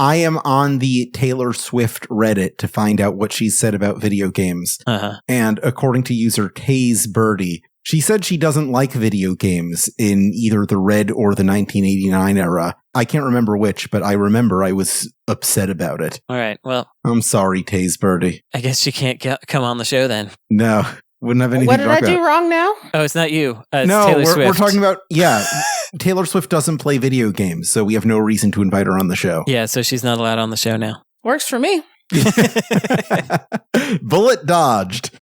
I am on the Taylor Swift Reddit to find out what she said about video games. And according to user Taze Birdie, she said she doesn't like video games in either the Red or the 1989 era. I can't remember which, but I remember I was upset about it. All right, well. I'm sorry, Taze Birdie. I guess she can't come on the show then. No, wouldn't have anything to talk about. What did I do wrong now? Oh, it's not you. It's no, Taylor Swift. We're talking about, Taylor Swift doesn't play video games, so we have no reason to invite her on the show. Yeah, so she's not allowed on the show now. Works for me. Bullet dodged.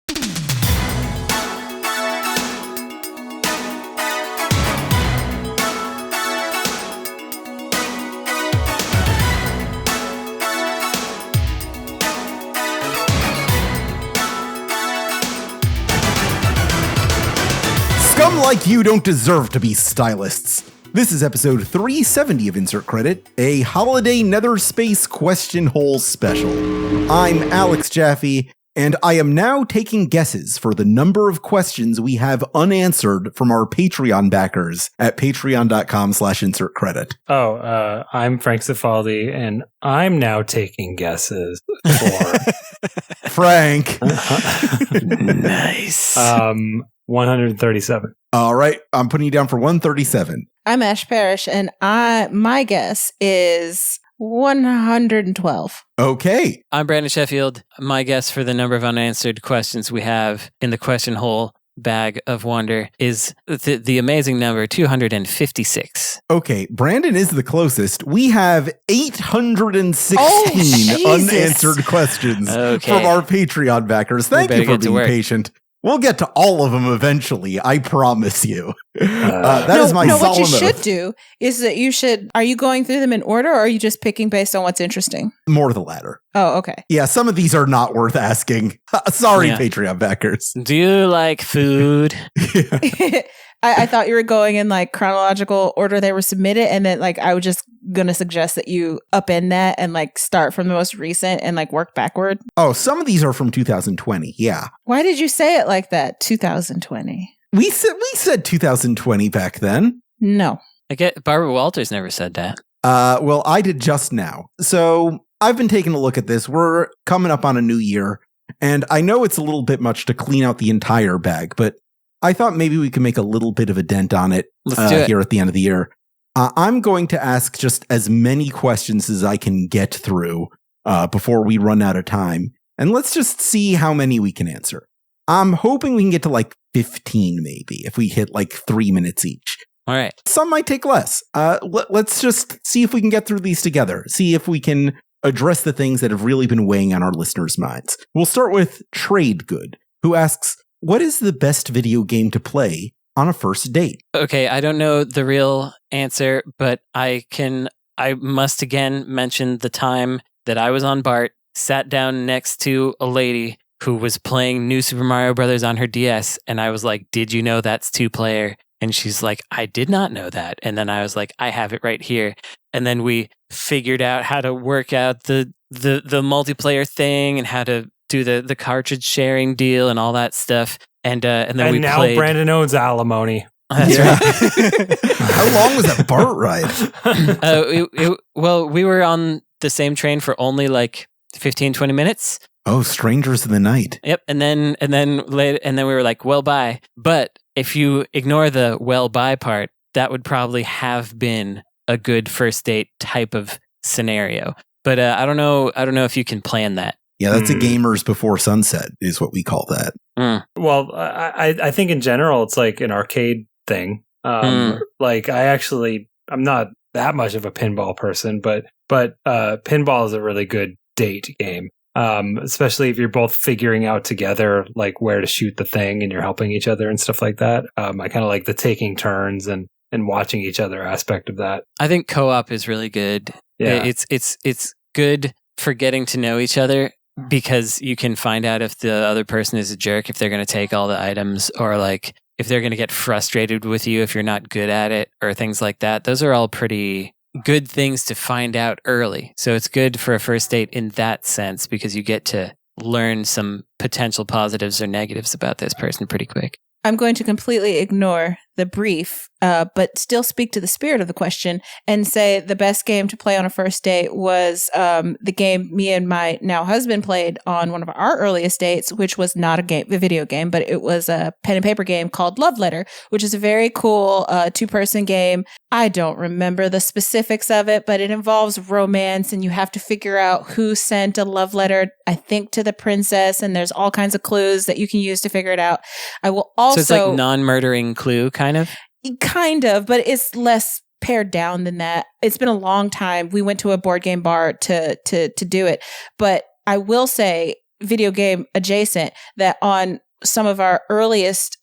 Scum like you don't deserve to be stylists. This is episode 370 of Insert Credit, a holiday nether space question hole special. I'm Alex Jaffe, and I am now taking guesses for the number of questions we have unanswered from our Patreon backers at patreon.com/insertcredit. I'm Frank Cifaldi, and I'm now taking guesses for... Frank. Nice. 137. All right, I'm putting you down for 137. I'm Ash Parrish, and my guess is 112. Okay. I'm Brandon Sheffield. My guess for the number of unanswered questions we have in the question hole bag of wonder is the amazing number 256. Okay, Brandon is the closest. We have 816 unanswered questions from our Patreon backers. Thank you for being patient. We'll get to all of them eventually, I promise you. That is my solemn what you oath. should do is that are you going through them in order, or are you just picking based on what's interesting? More the latter. Oh, okay. Yeah, some of these are not worth asking. Sorry, Patreon backers. Do you like food? I thought you were going in like chronological order they were submitted, and then like I was just gonna suggest that you upend that and like start from the most recent and like work backward. Oh, some of these are from 2020, yeah. Why did you say it like that? 2020. We said 2020 back then. No. I get Barbara Walters never said that. Well, I did just now. So I've been taking a look at this. We're coming up on a new year, and I know it's a little bit much to clean out the entire bag, but I thought maybe we could make a little bit of a dent on it here at the end of the year. I'm going to ask just as many questions as I can get through before we run out of time. And let's just see how many we can answer. I'm hoping we can get to like 15 maybe, if we hit like 3 minutes each. All right. Some might take less. Let's just see if we can get through these together. See if we can address the things that have really been weighing on our listeners' minds. We'll start with Tradegood, who asks, what is the best video game to play on a first date? Okay, I don't know the real answer, but I must again mention the time that I was on BART, sat down next to a lady who was playing New Super Mario Brothers on her DS, and I was like, did you know that's 2-player? And she's like, I did not know that. And then I was like, I have it right here. And then we figured out how to work out the multiplayer thing and how to do the cartridge sharing deal and all that stuff. And then we now played. Brandon owns alimony. That's right. How long was that BART ride? Well, we were on the same train for only like 15, 20 minutes. Oh, strangers in the night. Yep. And then we were like, well, bye. But if you ignore the well, bye part, that would probably have been a good first date type of scenario. But I don't know if you can plan that. Yeah, that's a gamers before sunset is what we call that. Well, I think in general, it's like an arcade thing. Like I'm not that much of a pinball person, but pinball is a really good date game. Especially if you're both figuring out together, like where to shoot the thing and you're helping each other and stuff like that. I kind of like the taking turns and watching each other aspect of that. I think co-op is really good. Yeah. It's good for getting to know each other because you can find out if the other person is a jerk, if they're going to take all the items, or like if they're going to get frustrated with you if you're not good at it, or things like that. Those are all pretty good things to find out early. So it's good for a first date in that sense because you get to learn some potential positives or negatives about this person pretty quick. I'm going to completely ignore the brief, but still speak to the spirit of the question and say the best game to play on a first date was the game me and my now husband played on one of our earliest dates, which was not a video game, but it was a pen and paper game called Love Letter, which is a very cool two-person game. I don't remember the specifics of it, but it involves romance, and you have to figure out who sent a love letter, I think, to the princess, and there's all kinds of clues that you can use to figure it out. I will also... So it's like non-murdering Clue, kind of? Kind of, but it's less pared down than that. It's been a long time. We went to a board game bar to do it, but I will say, video game adjacent, that on some of our earliest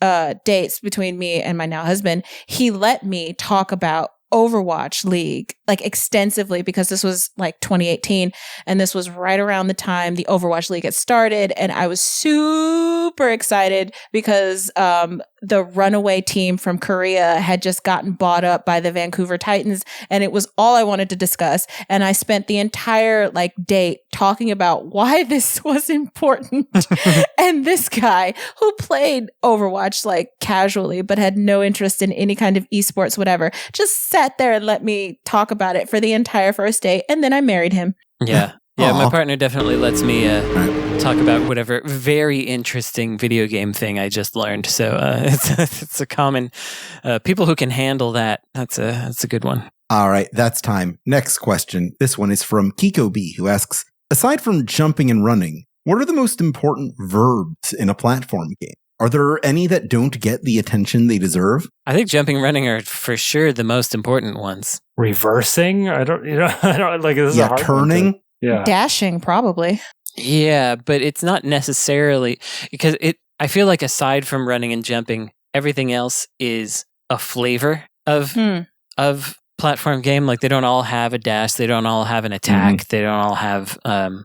dates between me and my now husband, he let me talk about Overwatch League like extensively, because this was like 2018 and this was right around the time the Overwatch League had started, and I was super excited because the runaway team from Korea had just gotten bought up by the Vancouver Titans, and it was all I wanted to discuss. And I spent the entire like date talking about why this was important. And this guy who played Overwatch like casually but had no interest in any kind of esports, whatever, just sat there and let me talk about it for the entire first date, and then I married him. Yeah. Yeah, my partner definitely lets me talk about whatever very interesting video game thing I just learned. So it's a common people who can handle that. That's a good one. All right, that's time. Next question. This one is from Kiko B, who asks, aside from jumping and running, what are the most important verbs in a platform game? Are there any that don't get the attention they deserve? I think jumping and running are for sure the most important ones. Reversing? I don't like this is a hard turning. One to, yeah. Dashing, probably. Yeah, but it's not necessarily because I feel like aside from running and jumping, everything else is a flavor of platform game. Like they don't all have a dash, they don't all have an attack, they don't all have I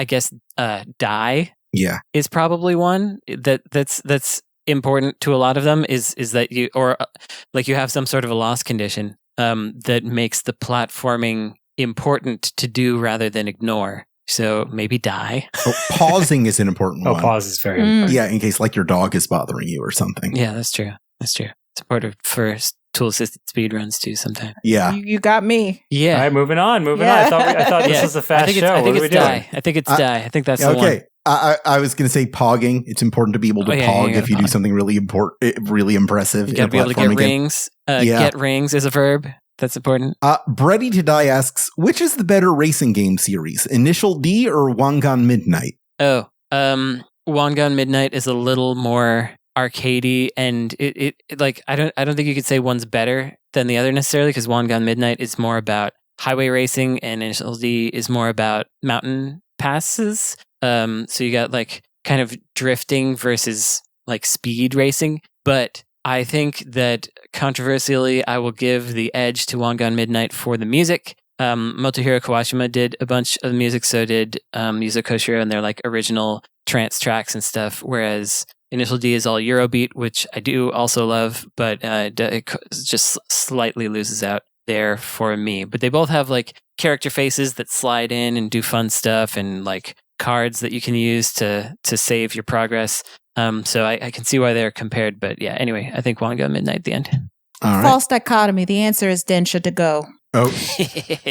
guess die. Yeah, is probably one that's important to a lot of them. Is that you like you have some sort of a loss condition that makes the platforming important to do rather than ignore. So maybe die. Pausing is an important one. Pause is very important. Yeah, in case like your dog is bothering you or something. Yeah, that's true. It's important for tool-assisted speedruns too sometimes. Yeah. You got me. Yeah. All right, moving on. I thought this was a fast show. I think what it's are we die. doing? I think it's die. I think that's the one. Okay. I was going to say pogging. It's important to be able to pog if you do something really really impressive. You got to be able to get rings. Get rings is a verb. That's important. Breadytodie asks, which is the better racing game series, Initial D or Wangan Midnight? Oh, Wangan Midnight is a little more arcadey, and it like I don't think you could say one's better than the other necessarily, because Wangan Midnight is more about highway racing and Initial D is more about mountain passes. So you got like kind of drifting versus like speed racing. But I think that controversially, I will give the edge to Wangan Midnight for the music. Motohiro Kawashima did a bunch of music, so did Yuzo Koshiro, and their like original trance tracks and stuff. Whereas Initial D is all Eurobeat, which I do also love, but it just slightly loses out there for me. But they both have like character faces that slide in and do fun stuff, and like cards that you can use to save your progress. So I can see why they're compared, but yeah, anyway, I think Wangan Midnight at the end. All right. False dichotomy. The answer is Densha to go. Oh,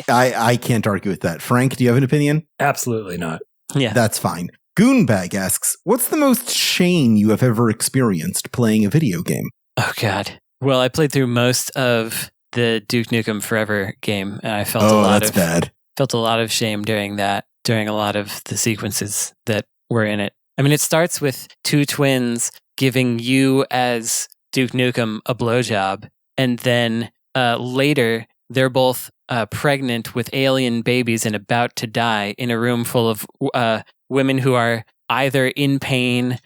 I can't argue with that. Frank, do you have an opinion? Absolutely not. Yeah. That's fine. Goonbag asks, what's the most shame you have ever experienced playing a video game? Oh, God. Well, I played through most of the Duke Nukem Forever game, and I felt felt a lot of shame during a lot of the sequences that were in it. I mean, it starts with two twins giving you as Duke Nukem a blowjob, and then later they're both pregnant with alien babies and about to die in a room full of women who are either in pain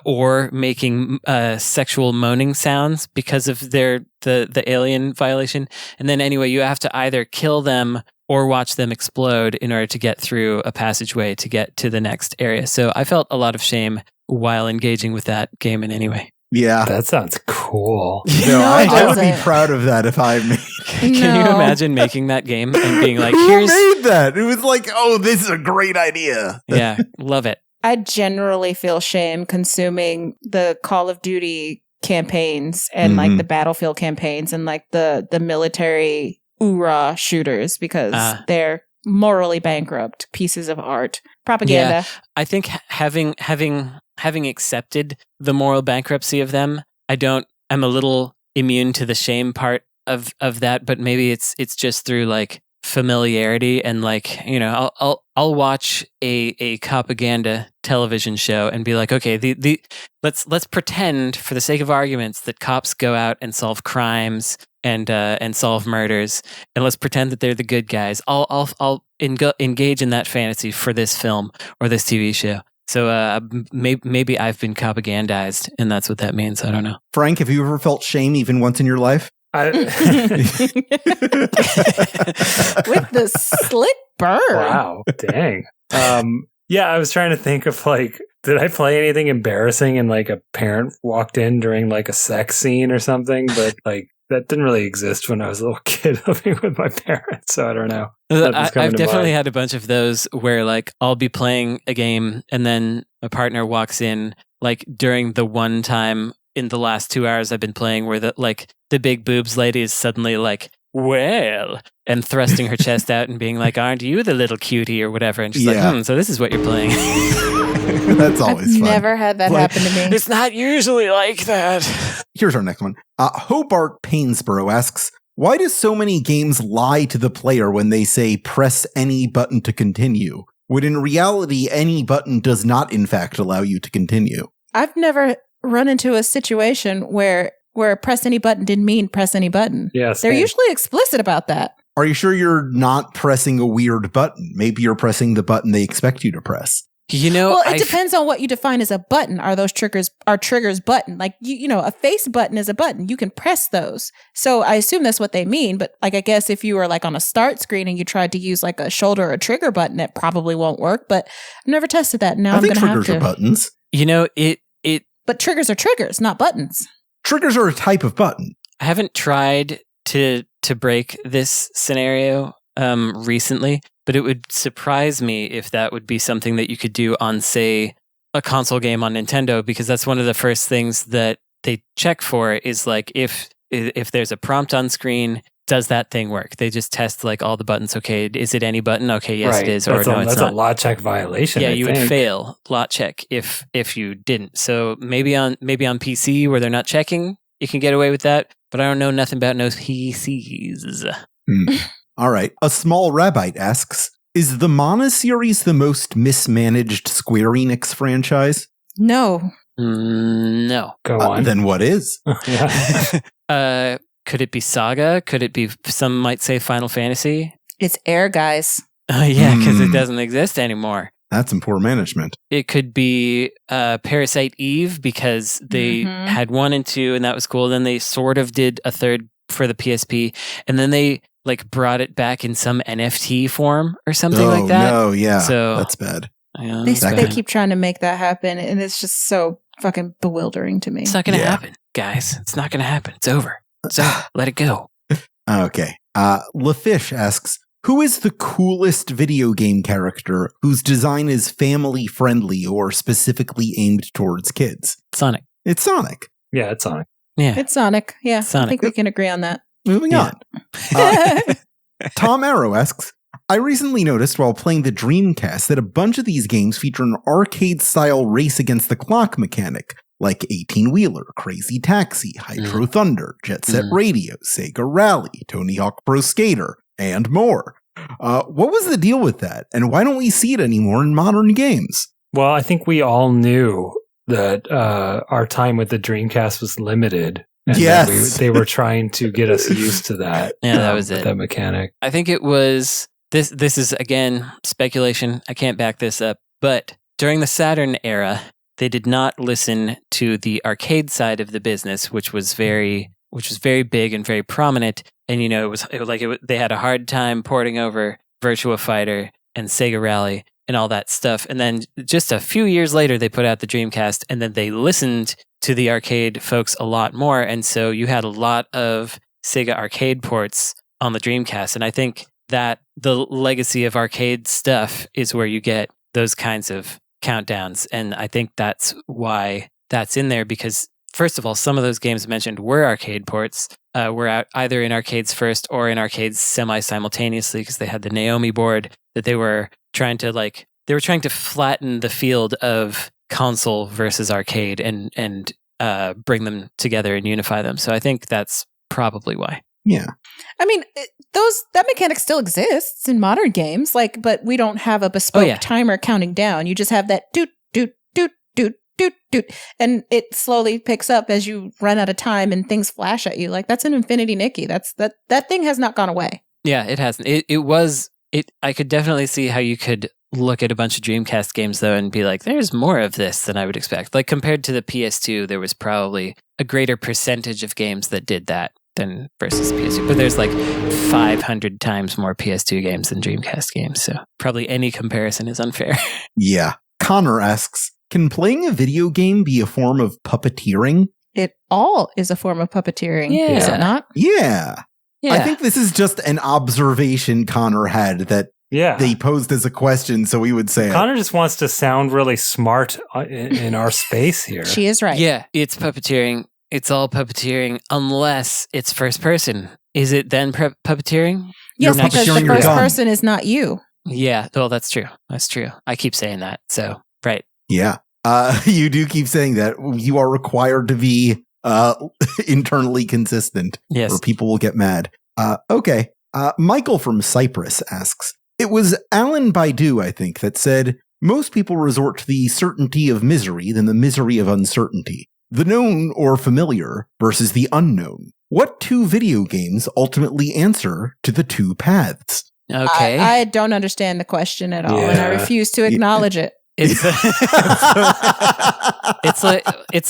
or making sexual moaning sounds because of the alien violation. And then anyway, you have to either kill them or watch them explode in order to get through a passageway to get to the next area. So I felt a lot of shame while engaging with that game in any way. Yeah. That sounds cool. No, I would be proud of that if I made. Can you imagine making that game and being like, who here's made that? It was like, oh, this is a great idea. Yeah, love it. I generally feel shame consuming the Call of Duty campaigns and like the battlefield campaigns and like the military oorah shooters because they're morally bankrupt pieces of art. Propaganda. Yeah, I think having accepted the moral bankruptcy of them, I'm a little immune to the shame part of that, but maybe it's just through like familiarity and like, you know, I'll watch a propaganda television show and be like, okay, let's pretend for the sake of arguments that cops go out and solve crimes and solve murders, and let's pretend that they're the good guys. I'll engage in that fantasy for this film or this TV show. So maybe I've been propagandized, and that's what that means. I don't know. Frank, have you ever felt shame even once in your life? With the slick burn. Wow, dang. Yeah, I was trying to think of like, did I play anything embarrassing and like a parent walked in during like a sex scene or something? But like that didn't really exist when I was a little kid living with my parents, so I don't know. I've definitely had a bunch of those where like I'll be playing a game and then a partner walks in like during the one time in the last 2 hours I've been playing where the big boobs lady is suddenly like, well, and thrusting her chest out and being like, aren't you the little cutie or whatever? And she's like, so this is what you're playing. That's always fun. Never had that happen to me. It's not usually like that. Here's our next one. Hobart Painsborough asks, why do so many games lie to the player when they say press any button to continue, when in reality any button does not in fact allow you to continue? I've never run into a situation where press any button didn't mean press any button. Yes, they're usually explicit about that. Are you sure you're not pressing a weird button? Maybe you're pressing the button they expect you to press. You know, well, it depends on what you define as a button. Are those triggers button? Like you know, a face button is a button. You can press those. So I assume that's what they mean. But like, I guess if you were like on a start screen and you tried to use like a shoulder or a trigger button, it probably won't work. But I've never tested that. Now I'm going to have to. Triggers are buttons. You know, But triggers are triggers, not buttons. Triggers are a type of button. I haven't tried to break this scenario recently, but it would surprise me if that would be something that you could do on, say, a console game on Nintendo, because that's one of the first things that they check for is like if there's a prompt on screen, does that thing work? They just test like all the buttons. Okay, is it any button? Okay, yes, right. It is, or no, it's not. That's a lot check violation. Yeah, you would fail lot check if you didn't. So maybe on PC where they're not checking, you can get away with that. But I don't know nothing about no PCs. All right. A Small Rabite asks, is the Mana series the most mismanaged Square-Enix franchise? No. No. Go on. Then what is? Could it be Saga? Could it be, some might say, Final Fantasy? It's Air, guys. Yeah, because it doesn't exist anymore. That's some poor management. It could be Parasite Eve, because they had 1 and 2, and that was cool. Then they sort of did a third for the PSP, and then they like brought it back in some NFT form or something like that. No, yeah. So that's bad. Yeah, they keep trying to make that happen, and it's just so fucking bewildering to me. It's not going to happen, guys. It's not going to happen. It's over. So let it go. Okay. LeFish asks, who is the coolest video game character whose design is family friendly or specifically aimed towards kids? Sonic. It's Sonic. Yeah, it's Sonic. Yeah. It's Sonic. Yeah. Sonic. I think we can agree on that. Moving on. Tom Arrow asks, I recently noticed while playing the Dreamcast that a bunch of these games feature an arcade-style race against the clock mechanic, like 18-Wheeler, Crazy Taxi, Hydro Thunder, Jet Set Radio, Sega Rally, Tony Hawk Pro Skater, and more. What was the deal with that, and why don't we see it anymore in modern games? Well, I think we all knew that our time with the Dreamcast was limited. And yes. They were trying to get us used to that. Yeah, that was it. That mechanic. I think it was, this is, again, speculation. I can't back this up. But during the Saturn era, they did not listen to the arcade side of the business, which was very big and very prominent. And, you know, they had a hard time porting over Virtua Fighter and Sega Rally and all that stuff. And then just a few years later, they put out the Dreamcast, and then they listened to the arcade folks a lot more. And so you had a lot of Sega arcade ports on the Dreamcast. And I think that the legacy of arcade stuff is where you get those kinds of countdowns. And I think that's why that's in there, because first of all, some of those games mentioned were arcade ports. Were out either in arcades first or in arcades semi-simultaneously because they had the Naomi board that they were trying to flatten the field of console versus arcade and bring them together and unify them. So I think that's probably why. Yeah. I mean, that mechanic still exists in modern games, but we don't have a bespoke timer counting down. You just have that doot, doot, doot, doot, doot, doot, and it slowly picks up as you run out of time and things flash at you. Like, that's an Infinity Nikki. That thing has not gone away. Yeah, it hasn't. I could definitely see how you could look at a bunch of Dreamcast games, though, and be like, there's more of this than I would expect. Like, compared to the PS2, there was probably a greater percentage of games that did that than versus PS2. But there's like 500 times more PS2 games than Dreamcast games, so probably any comparison is unfair. Yeah. Connrrr asks, can playing a video game be a form of puppeteering? It all is a form of puppeteering, is it not? Yeah. I think this is just an observation Connrrr had that they posed as a question, so we would say Connrrr just wants to sound really smart in our space here. She is right. Yeah, it's puppeteering. It's all puppeteering unless it's first person. Is it then puppeteering? Yes, because the first person is not you. Yeah, well, that's true. That's true. I keep saying that, so, right. Yeah. You do keep saying that. You are required to be internally consistent, yes, or people will get mad. Okay. Michael from Cyprus asks, it was Alain Badiou, I think, that said, most people resort to the certainty of misery than the misery of uncertainty. The known or familiar versus the unknown. What two video games ultimately answer to the two paths? Okay. I don't understand the question at all, and I refuse to acknowledge it. It's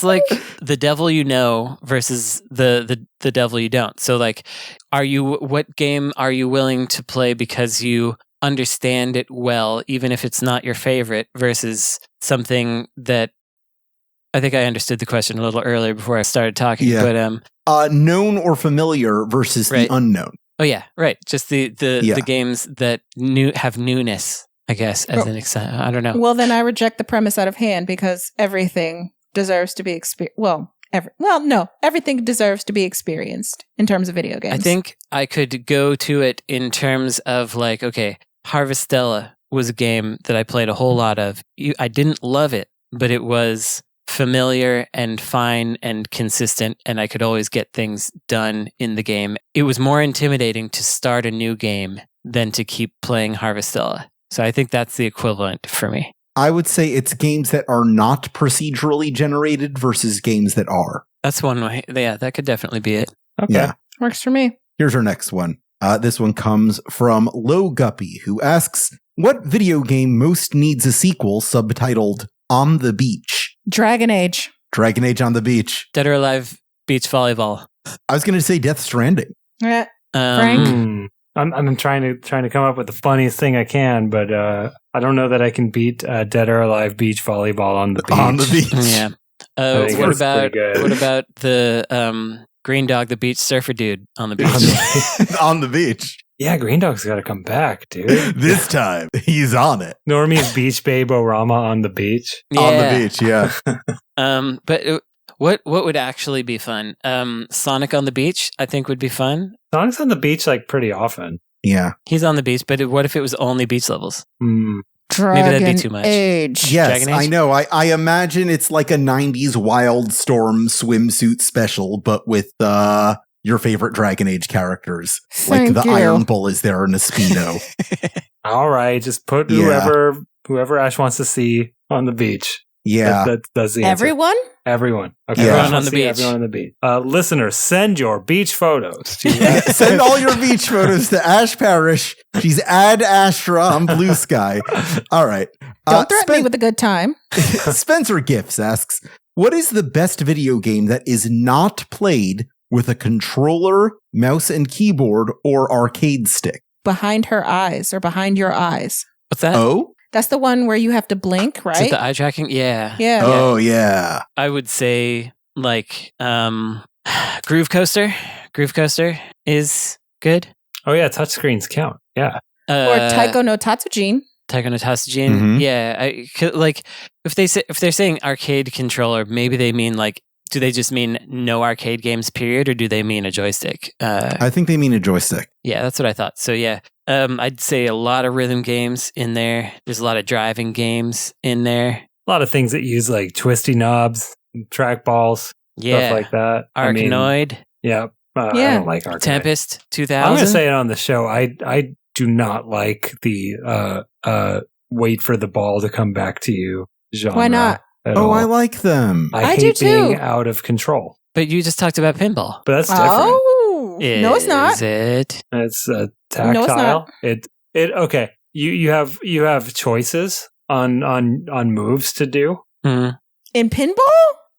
like the devil you know versus the devil you don't. So like, what game are you willing to play because you understand it well, even if it's not your favorite, versus something that I think I understood the question a little earlier before I started talking. Yeah. But known or familiar versus the unknown. Oh yeah, right. Just the games that have newness, I guess, as an extent. I don't know. Well, then I reject the premise out of hand because everything deserves to be experienced. Everything deserves to be experienced in terms of video games. I think I could go to it in terms of like, okay, Harvestella was a game that I played a whole lot of. I didn't love it, but it was familiar and fine and consistent, and I could always get things done in the game. It was more intimidating to start a new game than to keep playing Harvestella. So I think that's the equivalent for me. I would say it's games that are not procedurally generated versus games that are. That's one way. Yeah, that could definitely be it. Okay. Yeah. Works for me. Here's our next one. This one comes from LowGuppy, who asks, what video game most needs a sequel subtitled On the Beach? Dragon Age. Dragon Age on the Beach. Dead or Alive Beach Volleyball. I was going to say Death Stranding. Frank? I'm trying to come up with the funniest thing I can, but I don't know that I can beat Dead or Alive Beach Volleyball on the beach. On the beach. Yeah. What about the Green Dog, the beach surfer dude on the beach? On the beach. Yeah, Green Dog's got to come back, dude. This time, he's on it. Normie's Beach Babe Orama on the beach. Yeah. On the beach, yeah. But what would actually be fun? Sonic on the beach, I think would be fun. Sonic's on the beach like pretty often. Yeah. He's on the beach, but what if it was only beach levels? Dragon Maybe that'd be too much. Age. Yes, Dragon Age? I know. I imagine it's like a 90s Wildstorm swimsuit special, but with your favorite Dragon Age characters. Thank like the you. Iron Bull is there in a Speedo. All right, just put whoever Ash wants to see on the beach. Yeah. That's the answer. Everyone? Everyone. Okay. Yeah. Everyone on the beach. Everyone on the beach. Listeners, send your beach photos. Send all your beach photos to Ash Parrish. She's Ad Astra on Blue Sky. All right. Don't threaten me with a good time. Spencergifs asks, what is the best video game that is not played with a controller, mouse and keyboard, or arcade stick? Behind her eyes or behind your eyes. What's that? Oh? That's the one where you have to blink, right? Is it the eye tracking? Yeah. Yeah. Oh, yeah. I would say like Groove Coaster. Groove Coaster is good. Oh yeah, touchscreens count. Yeah. Or Taiko no Tatsujin. Taiko no Tatsujin. Mhm. Yeah. Like if they're saying arcade controller, maybe they mean like Do they just mean no arcade games, period, or do they mean a joystick? I think they mean a joystick. Yeah, that's what I thought. So yeah, I'd say a lot of rhythm games in there. There's a lot of driving games in there. A lot of things that use like twisty knobs, track balls, stuff like that. Arkanoid. I don't like Arkanoid. Tempest 2000. I'm going to say it on the show. I do not like the wait for the ball to come back to you genre. Why not? Oh, I like them. I hate do too. being out of control. But you just talked about pinball. But that's different. Oh, no, it's not. Is it? It's tactile. No, it's not. It okay. You have choices on moves to do. Mm. In pinball?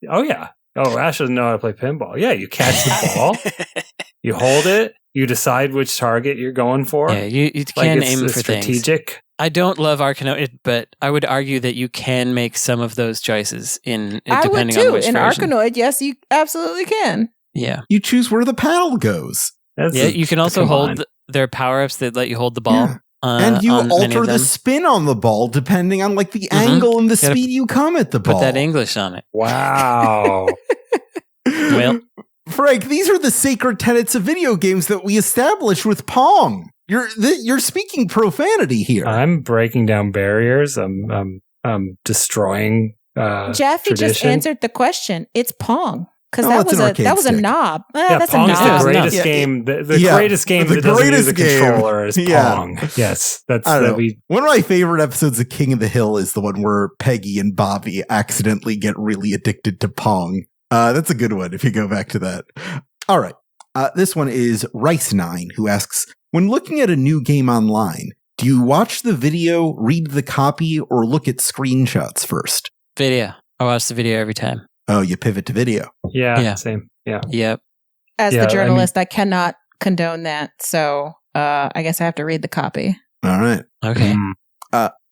Oh yeah. Oh, Ash doesn't know how to play pinball. Yeah, you catch the ball, you hold it, you decide which target you're going for. Yeah, you can aim it's for strategic. things. I don't love Arkanoid, but I would argue that you can make some of those choices depending on which in version. Arkanoid, yes, you absolutely can. Yeah. You choose where the paddle goes. You can also hold their power-ups that let you hold the ball. Yeah. And you on many alter of the them. spin on the ball depending on like the angle and the Gotta speed you come at the ball. Put that English on it. Wow. Well, Frank, these are the sacred tenets of video games that we established with Pong. You're speaking profanity here. I'm breaking down barriers. I'm destroying Jaffe just tradition. answered the question. It's Pong. Because Oh, it's an arcade that was a stick. knob. Yeah, That's Pong's a knob. the greatest Yeah, game. The yeah, greatest game the that doesn't use a greatest game. controller is Yeah. Pong. Yes, that's I don't know. we. One of my favorite episodes of King of the Hill is the one where Peggy and Bobby accidentally get really addicted to Pong. That's a good one if you go back to that. All right. This one is Rice9, who asks, when looking at a new game online, do you watch the video, read the copy, or look at screenshots first? video. I watch the video every time. Oh, you pivot to video. Yeah, same. Yeah. Yep. As Yeah, the journalist, I cannot condone that. So I guess I have to read the copy. All right. Okay.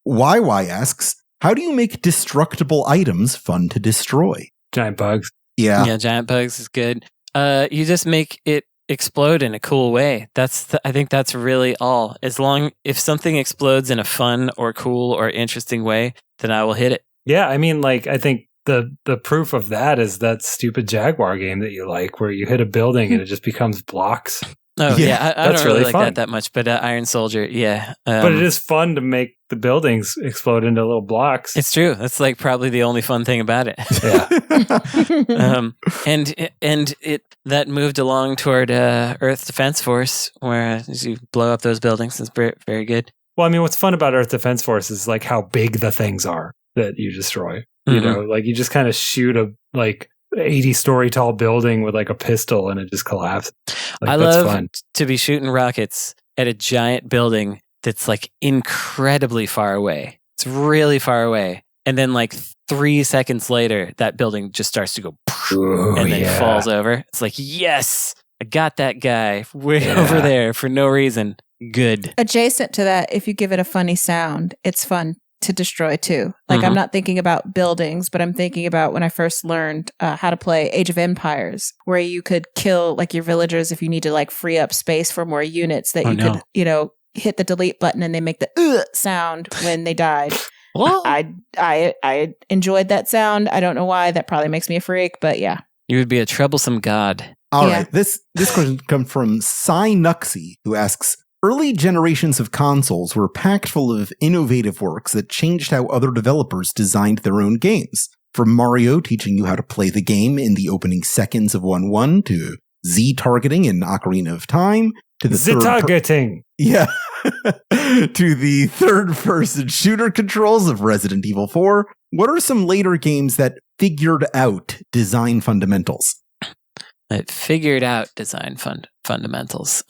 YY asks, how do you make destructible items fun to destroy? Giant bugs. Yeah. Yeah, giant bugs is good. You just make it explode in a cool way. I think that's really all. If something explodes in a fun or cool or interesting way, then I will hit it. Yeah, I mean, like, I think the proof of that is that stupid Jaguar game that you like, where you hit a building and it just becomes blocks. Oh, yeah. I that's don't really really like fun. that much, but Iron Soldier, yeah. But it is fun to make the buildings explode into little blocks. It's true. That's like probably the only fun thing about it. Yeah. And it that moved along toward Earth Defense Force, where you blow up those buildings. It's very, very good. Well, I mean, what's fun about Earth Defense Force is like how big the things are that you destroy. You know, like you just kind of shoot a like 80-story tall building with like a pistol and it just collapses. Like, I that's love fun. to be shooting rockets at a giant building that's like incredibly far away. It's really far away. And then like 3 seconds later, that building just starts to go Ooh, and then yeah. falls over. It's like, yes, I got that guy way over there for no reason. Good. Adjacent to that, if you give it a funny sound, it's fun to destroy too. Like I'm not thinking about buildings, but I'm thinking about when I first learned how to play Age of Empires, where you could kill like your villagers if you need to like free up space for more units that could, hit the delete button and they make the sound when they died. Well, I enjoyed that sound. I don't know why. That probably makes me a freak, but yeah. you would be a troublesome god. All right. This question comes from Psinuxie, who asks, early generations of consoles were packed full of innovative works that changed how other developers designed their own games. From Mario teaching you how to play the game in the opening seconds of 1-1 to Z-targeting in Ocarina of Time to the Z-targeting. to the third-person shooter controls of Resident Evil 4. What are some later games that figured out design fundamentals? It figured out design fundamentals.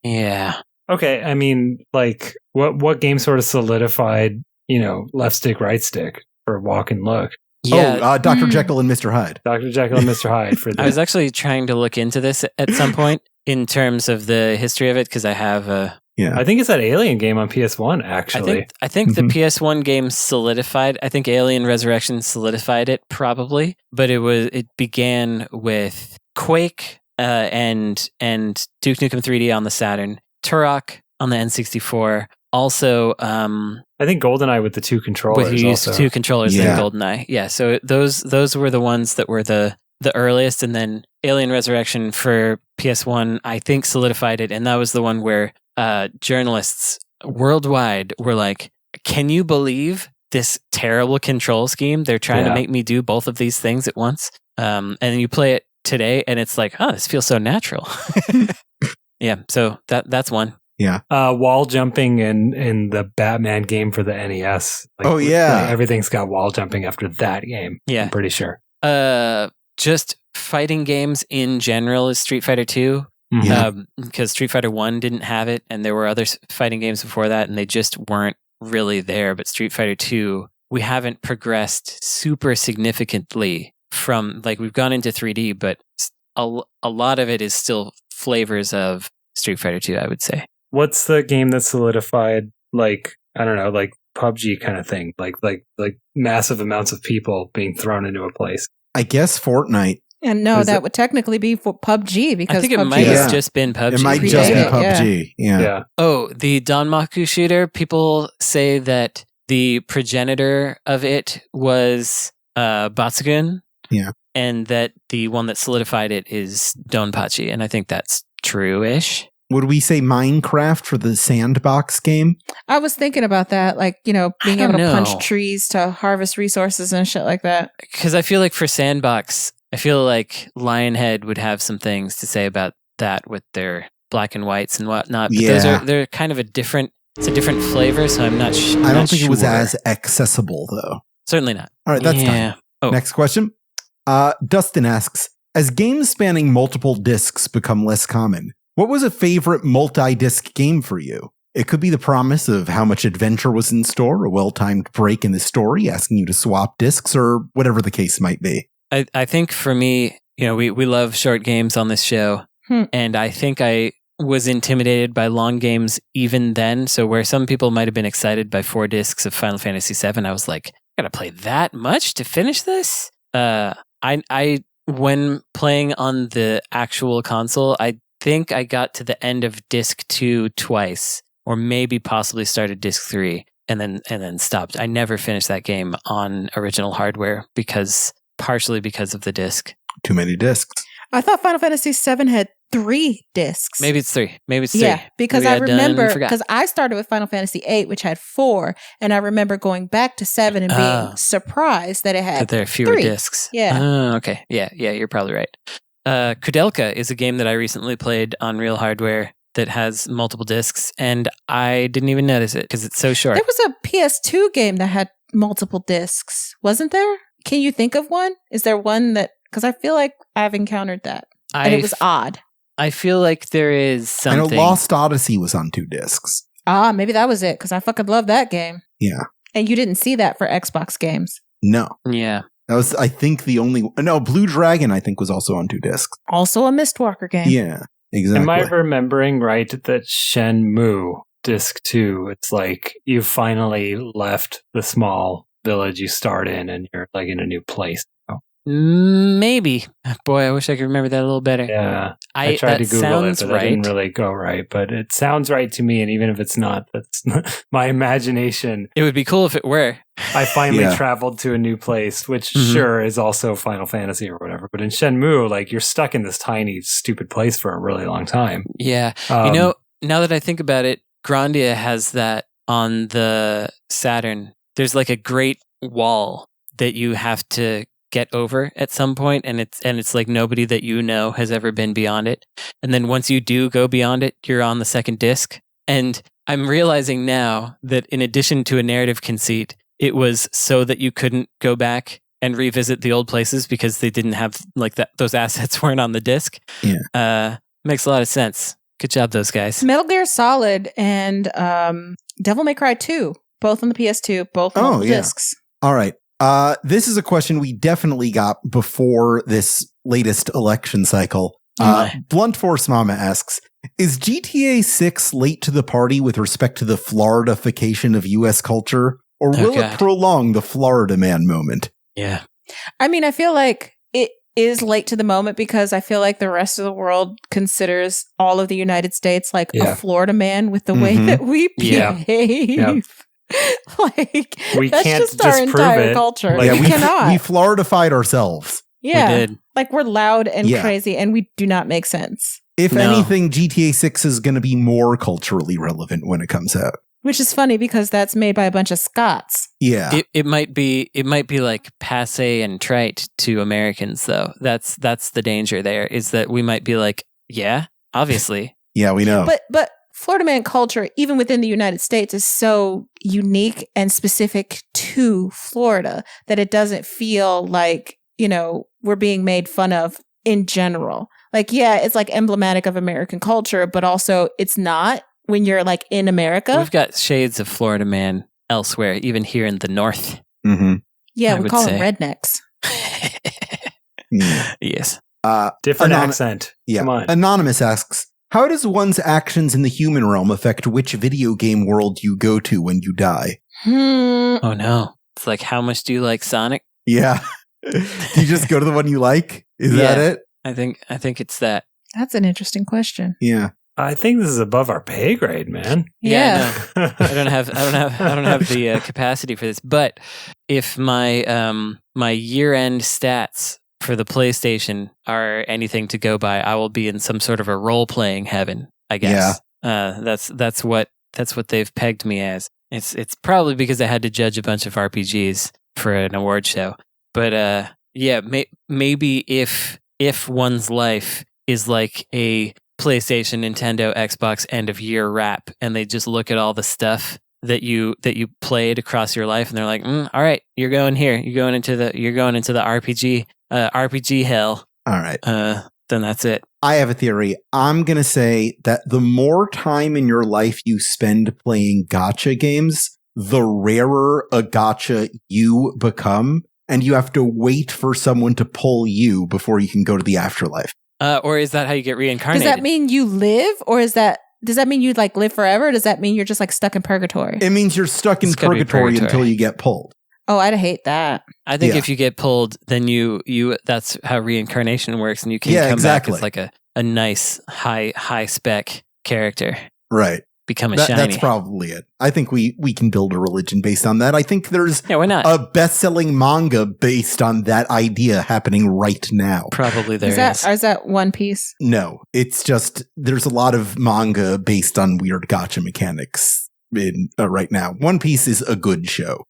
Yeah. Okay, I mean, like, what game sort of solidified, left stick, right stick for walk and look? Yeah. Dr. Jekyll and Mr. Hyde. Dr. Jekyll and Mr. Hyde for I was actually trying to look into this at some point in terms of the history of it, because I have a... Yeah. I think it's that Alien game on PS1, actually. I think the PS1 game solidified. I think Alien Resurrection solidified it, probably. But it began with Quake and Duke Nukem 3D on the Saturn, Turok on the N64, also I think GoldenEye with the 2 controllers. with you used also. 2 controllers in Yeah. GoldenEye. Yeah, so those were the ones that were the earliest, and then Alien Resurrection for PS1 I think solidified it, and that was the one where journalists worldwide were like, can you believe this terrible control scheme? They're trying to make me do both of these things at once. And you play it today and it's like, oh, this feels so natural. Yeah, so that's one. Yeah. Wall jumping in the Batman game for the NES. Oh, yeah. Like, everything's got wall jumping after that game. Yeah. I'm pretty sure. Just fighting games in general is Street Fighter 2. Yeah. Because Street Fighter 1 didn't have it, and there were other fighting games before that, and they just weren't really there. But Street Fighter 2, we haven't progressed super significantly from, like, we've gone into 3D, but a lot of it is still flavors of Street Fighter 2, I would say. What's the game that solidified, like, I don't know, like PUBG kind of thing? Like massive amounts of people being thrown into a place. I guess Fortnite. And no, that would technically be for PUBG because I think it PUBG might Yeah. have just been PUBG. It might Predate just be it, PUBG. Yeah. Yeah. Oh, the Danmaku shooter, people say that the progenitor of it was Batsugun. Yeah. And that the one that solidified it is Donpachi. And I think that's true-ish. Would we say Minecraft for the sandbox game? I was thinking about that, like, you know, being I able don't to know. punch trees to harvest resources and shit like that. Because I feel like for Sandbox, I feel like Lionhead would have some things to say about that with their black and whites and whatnot. But Yeah. they're kind of it's a different flavor, so I'm not sure. I don't think it was as accessible, though. Certainly not. All right, that's Yeah. fine. Oh. Next question. Dustin asks, as games spanning multiple discs become less common, what was a favorite multi-disc game for you? It could be the promise of how much adventure was in store, a well-timed break in the story asking you to swap discs, or whatever the case might be. I think for me, you know, we love short games on this show. And I think I was intimidated by long games even then. So where some people might have been excited by 4 discs of Final Fantasy VII, I was like, I gotta play that much to finish this? I when playing on the actual console, I think I got to the end of disc 2 twice, or maybe possibly started disc 3 and then stopped. I never finished that game on original hardware partially because of the disc. Too many discs. I thought Final Fantasy VII had 3 discs. Maybe it's 3. Maybe it's 3. Yeah, because Maybe I remember, forgot. because I started with Final Fantasy VIII, which had 4, and I remember going back to 7 and being surprised that it had that there are fewer 3. discs. Yeah. Oh, okay. Yeah, you're probably right. Kudelka is a game that I recently played on real hardware that has multiple discs, and I didn't even notice it because it's so short. There was a PS2 game that had multiple discs, wasn't there? Can you think of one? Is there one that, because I feel like I've encountered that, and it was odd. I feel like there is something. I know Lost Odyssey was on 2 discs. Maybe that was it, because I fucking love that game. Yeah. And you didn't see that for Xbox games. No. Yeah. That was, I think, the only... No, Blue Dragon, I think, was also on 2 discs. Also a Mistwalker game. Yeah, exactly. Am I remembering right that Shenmue Disc 2, it's like you finally left the small village you start in and you're like in a new place? Maybe. Boy, I wish I could remember that a little better. Yeah. I tried to Google it, but I didn't really go right. But it sounds right to me, and even if it's not, that's my imagination. It would be cool if it were. I finally traveled to a new place, which sure is also Final Fantasy or whatever. But in Shenmue, like you're stuck in this tiny, stupid place for a really long time. Yeah. You know, now that I think about it, Grandia has that on the Saturn. There's like a great wall that you have to get over at some point, and it's like nobody that you know has ever been beyond it. And then once you do go beyond it, you're on the second disc. And I'm realizing now that in addition to a narrative conceit, it was so that you couldn't go back and revisit the old places because they didn't have like that. Those assets weren't on the disc. Yeah. Makes a lot of sense. Good job, those guys. Metal Gear Solid and Devil May Cry 2, both on the PS2, both multiple discs. All right. This is a question we definitely got before this latest election cycle. BluntForceMama asks, is GTA 6 late to the party with respect to the Floridafication of U.S. culture, or will it prolong the Florida man moment? Yeah. I mean, I feel like is late to the moment because I feel like the rest of the world considers all of the United States like a Florida man with the way that we behave. Yeah. Like we that's can't just our disprove entire it. culture. Like, we cannot. We Floridified ourselves. Yeah, we did. Like we're loud and crazy, and we do not make sense. If anything, GTA 6 is going to be more culturally relevant when it comes out. Which is funny because that's made by a bunch of Scots. Yeah, it might be like passe and trite to Americans though. That's the danger there, is that we might be like, yeah, obviously. Yeah, we know. But Florida man culture, even within the United States, is so unique and specific to Florida that it doesn't feel like, you know, we're being made fun of in general. Like, yeah, it's like emblematic of American culture, but also it's not when you're like in America. We've got shades of Florida man elsewhere, even here in the North. Mm-hmm. Yeah, we call them rednecks. Yes. Different accent. Yeah. Come on. Anonymous asks, how does one's actions in the human realm affect which video game world you go to when you die? Oh no. It's like, how much do you like Sonic? Yeah. Do you just go to the one you like? Is that it? I think it's that. That's an interesting question. Yeah. I think this is above our pay grade, man. Yeah. No. I don't have the capacity for this. But if my my year-end stats for the PlayStation are anything to go by, I will be in some sort of a role-playing heaven, I guess. Yeah. That's what they've pegged me as. It's probably because I had to judge a bunch of RPGs for an award show. But maybe if one's life is like a PlayStation, Nintendo, Xbox end of year wrap, and they just look at all the stuff that you played across your life, and they're like, all right, you're going here, you're going into the RPG hell. All right. Then that's it. I have a theory. I'm going to say that the more time in your life you spend playing gacha games, the rarer a gacha you become, and you have to wait for someone to pull you before you can go to the afterlife. Or is that how you get reincarnated? Does that mean you live, or does that mean you like live forever? Or does that mean you're just like stuck in purgatory? It means you're stuck in purgatory until you get pulled. Oh, I'd hate that. I think if you get pulled, then you that's how reincarnation works, and you can come back as like a nice high spec character. Right. Become a shiny. That's probably it. I think we can build a religion based on that. I think there's why not? A best-selling manga based on that idea happening right now. Probably there is. Is that One Piece? No, it's just there's a lot of manga based on weird gacha mechanics in right now. One Piece is a good show.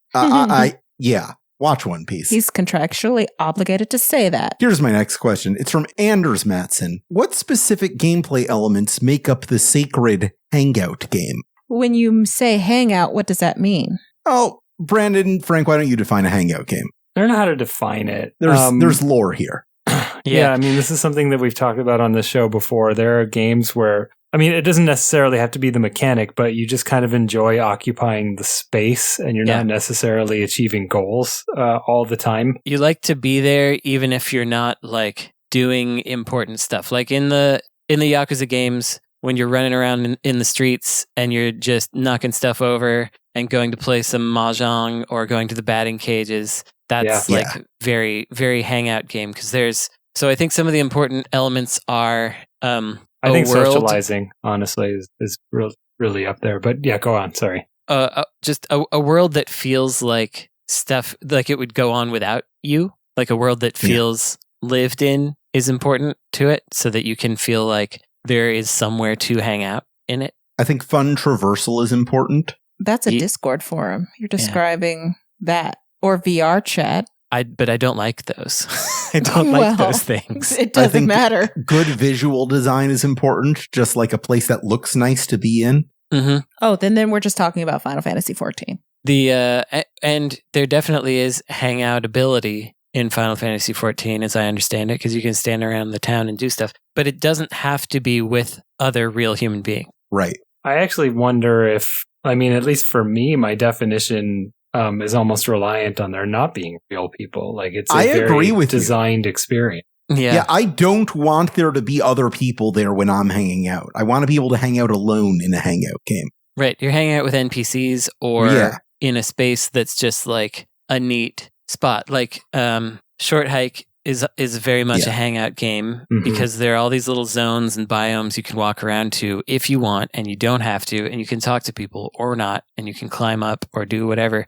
Watch One Piece. He's contractually obligated to say that. Here's my next question. It's from Anders Matson. What specific gameplay elements make up the sacred Hangout game? When you say hangout, what does that mean? Oh, Brandon, Frank, why don't you define a Hangout game? I don't know how to define it. There's lore here. Yeah, I mean, this is something that we've talked about on the show before. There are games where, I mean, it doesn't necessarily have to be the mechanic, but you just kind of enjoy occupying the space, and you're not necessarily achieving goals all the time. You like to be there even if you're not like doing important stuff. Like in the Yakuza games, when you're running around in the streets and you're just knocking stuff over and going to play some mahjong or going to the batting cages, that's very, very hangout game, because so I think some of the important elements are I think socializing, honestly, is really up there. But yeah, go on. Sorry. Just a world that feels like stuff like it would go on without you. Like a world that feels lived in is important to it, so that you can feel like there is somewhere to hang out in it. I think fun traversal is important. That's a Discord forum. You're describing that. Or VR chat. But I don't like those. I don't like those things. It doesn't matter. Good visual design is important, just like a place that looks nice to be in. Mm-hmm. Oh, then we're just talking about Final Fantasy XIV. And there definitely is hangout ability in Final Fantasy XIV, as I understand it, because you can stand around the town and do stuff. But it doesn't have to be with other real human beings. Right. I actually wonder if, I mean, at least for me, my definition is almost reliant on there not being real people. Like it's a very designed experience. Yeah, I don't want there to be other people there when I'm hanging out. I want to be able to hang out alone in a hangout game. Right. You're hanging out with NPCs or in a space that's just like a neat spot. Like Short Hike is very much a hangout game because there are all these little zones and biomes you can walk around to if you want, and you don't have to, and you can talk to people or not, and you can climb up or do whatever.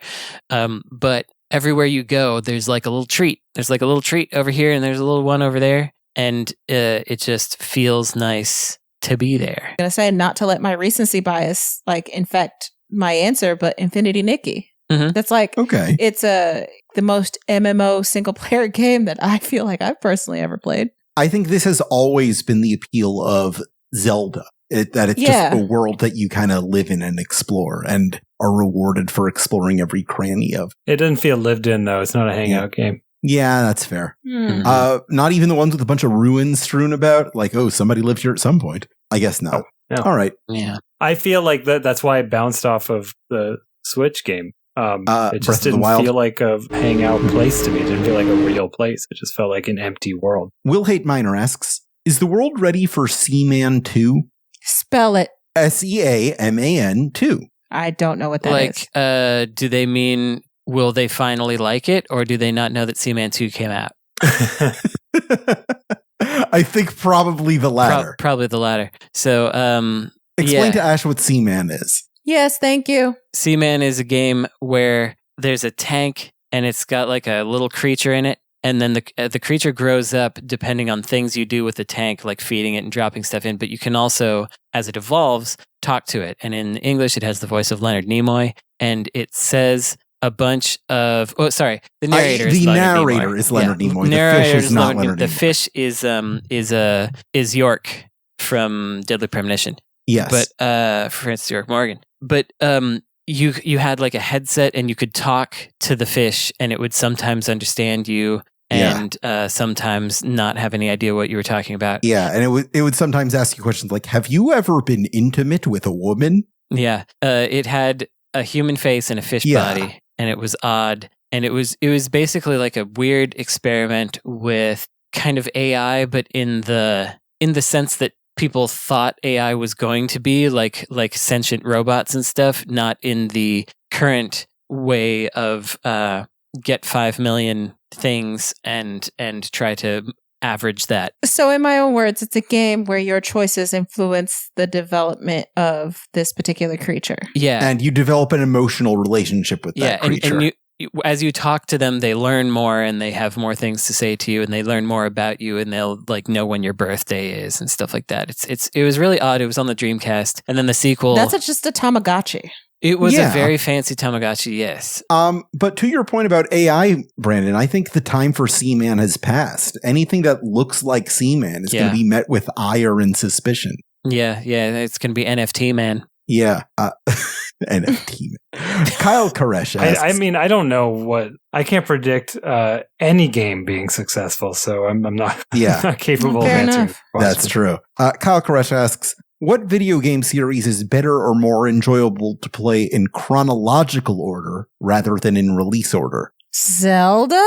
But everywhere you go, there's like a little treat. There's like a little treat over here, and there's a little one over there, and it just feels nice to be there. I'm going to say not to let my recency bias like infect my answer, but Infinity Nikki. That's like, okay. It's the most MMO single player game that I feel like I've personally ever played. I think this has always been the appeal of Zelda, that it's just a world that you kind of live in and explore and are rewarded for exploring every cranny of. It doesn't feel lived in, though. It's not a hangout game. Yeah, that's fair. Not even the ones with a bunch of ruins strewn about, like, oh, somebody lived here at some point. I guess not. No. All right. Yeah. I feel like that's why it bounced off of the Switch game. It just didn't feel like a hangout place to me. It didn't feel like a real place. It just felt like an empty world. Heydt Minor asks, is the world ready for Seaman 2? Spell it. Seaman 2. I don't know what that is. Do they mean, will they finally like it, or do they not know that Seaman 2 came out? I think probably the latter. Probably the latter. So, explain to Ash what Seaman is. Yes, thank you. Seaman is a game where there's a tank and it's got like a little creature in it, and then the creature grows up depending on things you do with the tank, like feeding it and dropping stuff in. But you can also, as it evolves, talk to it. And in English, it has the voice of Leonard Nimoy, and it says a bunch of. Oh, sorry, the narrator. The narrator is Leonard Nimoy. The fish is not Leonard Nimoy. The fish is York from Deadly Premonition. Yes, but Francis York Morgan. But you had like a headset, and you could talk to the fish, and it would sometimes understand you, and sometimes not have any idea what you were talking about. Yeah, and it would sometimes ask you questions like, "Have you ever been intimate with a woman?" Yeah, it had a human face and a fish body, and it was odd, and it was basically like a weird experiment with kind of AI, but in the sense that people thought AI was going to be like sentient robots and stuff, not in the current way of get 5 million things and try to average that. So in my own words, it's a game where your choices influence the development of this particular creature. Yeah. And you develop an emotional relationship with that creature. And as you talk to them, they learn more, and they have more things to say to you, and they learn more about you, and they'll like know when your birthday is and stuff like that. It was really odd. It was on the Dreamcast, and then the sequel. That's just a Tamagotchi. It was a very fancy Tamagotchi, yes. But to your point about AI, Brandon, I think the time for Seaman has passed. Anything that looks like Seaman is going to be met with ire and suspicion. Yeah, it's going to be NFT Man. Yeah, NFT Man. Kyle Karesh asks, I mean, I don't know what... I can't predict any game being successful, so I'm not, not capable of answering. That's true. Kyle Karesh asks, what video game series is better or more enjoyable to play in chronological order rather than in release order? Zelda?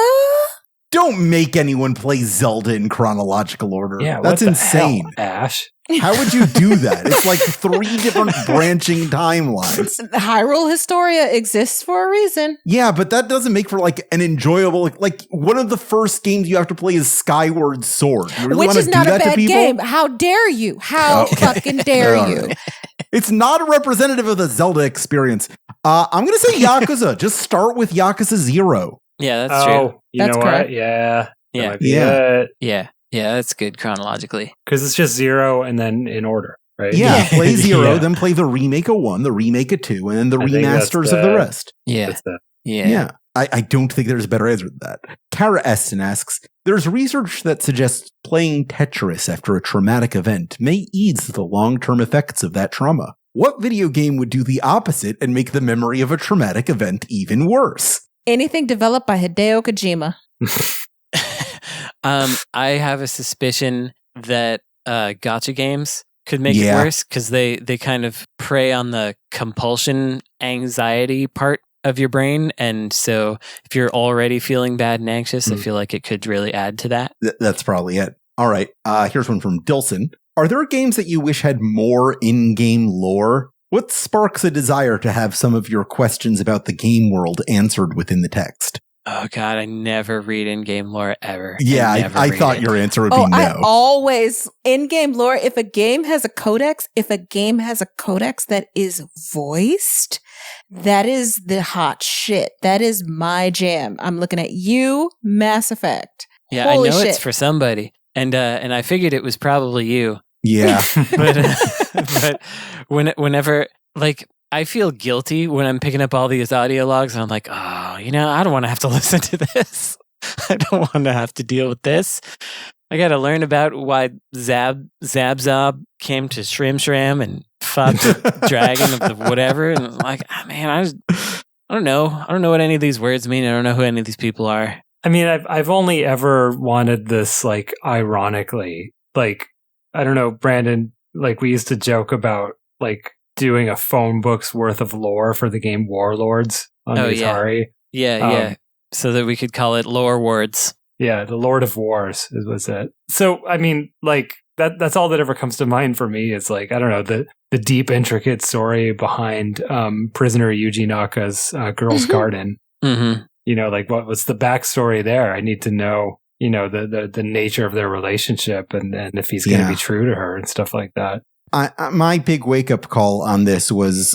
Don't make anyone play Zelda in chronological order. Yeah, that's insane. Hell, Ash? How would you do that? It's like 3 different branching timelines. Hyrule Historia exists for a reason. Yeah, but that doesn't make for like an enjoyable, like one of the first games you have to play is Skyward Sword. You really Which is not a bad game. How dare you? How fucking dare you? It's not a representative of the Zelda experience. I'm going to say Yakuza. Just start with Yakuza 0. Yeah, that's true. You know what? Yeah. Yeah, that's good chronologically. Because it's just 0 and then in order, right? Yeah, play 0, then play the remake of 1, the remake of 2, and then the remasters of the rest. Yeah. I don't think there's a better answer than that. Cara Esten asks, there's research that suggests playing Tetris after a traumatic event may ease the long-term effects of that trauma. What video game would do the opposite and make the memory of a traumatic event even worse? Anything developed by Hideo Kojima. I have a suspicion that gacha games could make it worse because they kind of prey on the compulsion anxiety part of your brain. And so if you're already feeling bad and anxious, I feel like it could really add to that. That's probably it. All right. Here's one from Dilson. Are there games that you wish had more in-game lore? What sparks a desire to have some of your questions about the game world answered within the text? Oh God, I never read in-game lore ever. Yeah, I thought your answer would be no. I always, in-game lore, if a game has a codex that is voiced, that is the hot shit. That is my jam. I'm looking at you, Mass Effect. Yeah, Holy I know shit. it's for somebody. And I figured it was probably you. Yeah. but whenever, like, I feel guilty when I'm picking up all these audio logs and I'm like, oh, I don't want to have to listen to this. I don't want to have to deal with this. I got to learn about why Zabzob came to Shrim and fought the dragon of the whatever. And I'm like, man, I don't know. I don't know what any of these words mean. I don't know who any of these people are. I mean, I've only ever wanted this, like, ironically. Like, I don't know, Brandon, like, we used to joke about, like, doing a phone book's worth of lore for the game Warlords on Atari. Yeah. So that we could call it Lore Words. Yeah, the Lord of Wars was it. So, I mean, like, that's all that ever comes to mind for me is, like, I don't know, the deep, intricate story behind prisoner Yuji Naka's Girl's Garden. Mm-hmm. Like, what's the backstory there? I need to know, the nature of their relationship and if he's going to be true to her and stuff like that. My big wake-up call on this was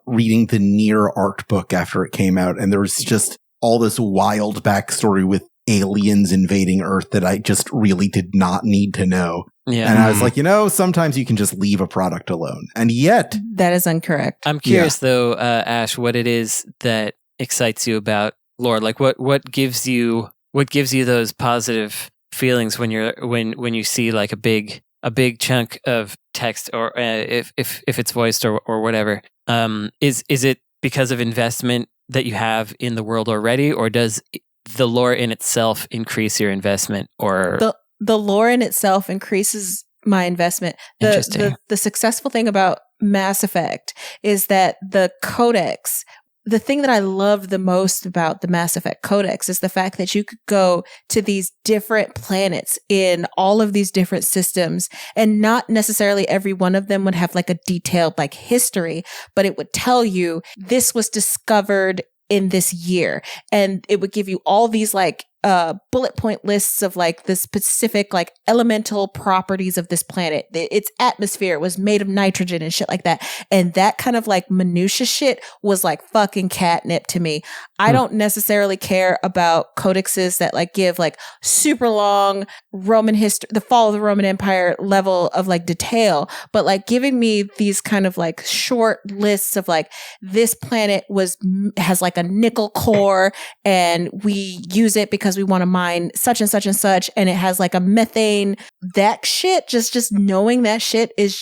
reading the Nier art book after it came out, and there was just all this wild backstory with aliens invading Earth that I just really did not need to know. Yeah. And I was like, sometimes you can just leave a product alone. And yet... That is incorrect. I'm curious, though, Ash, what it is that excites you about lore. Like, what gives you those positive feelings when you see, like, a big chunk of text, or if it's voiced or whatever, is it because of investment that you have in the world already, or does the lore in itself increase your investment? Or the lore in itself increases my investment. The successful thing about Mass Effect is that the codex. The thing that I love the most about the Mass Effect Codex is the fact that you could go to these different planets in all of these different systems, and not necessarily every one of them would have like a detailed like history, but it would tell you this was discovered in this year, and it would give you all these like bullet point lists of like the specific like elemental properties of this planet. Its atmosphere was made of nitrogen and shit like that. And that kind of like minutia shit was like fucking catnip to me. I don't necessarily care about codexes that like give like super long Roman history, the fall of the Roman Empire level of like detail, but like giving me these kind of like short lists of like this planet has like a nickel core and we use it because we want to mine such and such and such, and it has like a methane. That shit, just knowing that shit is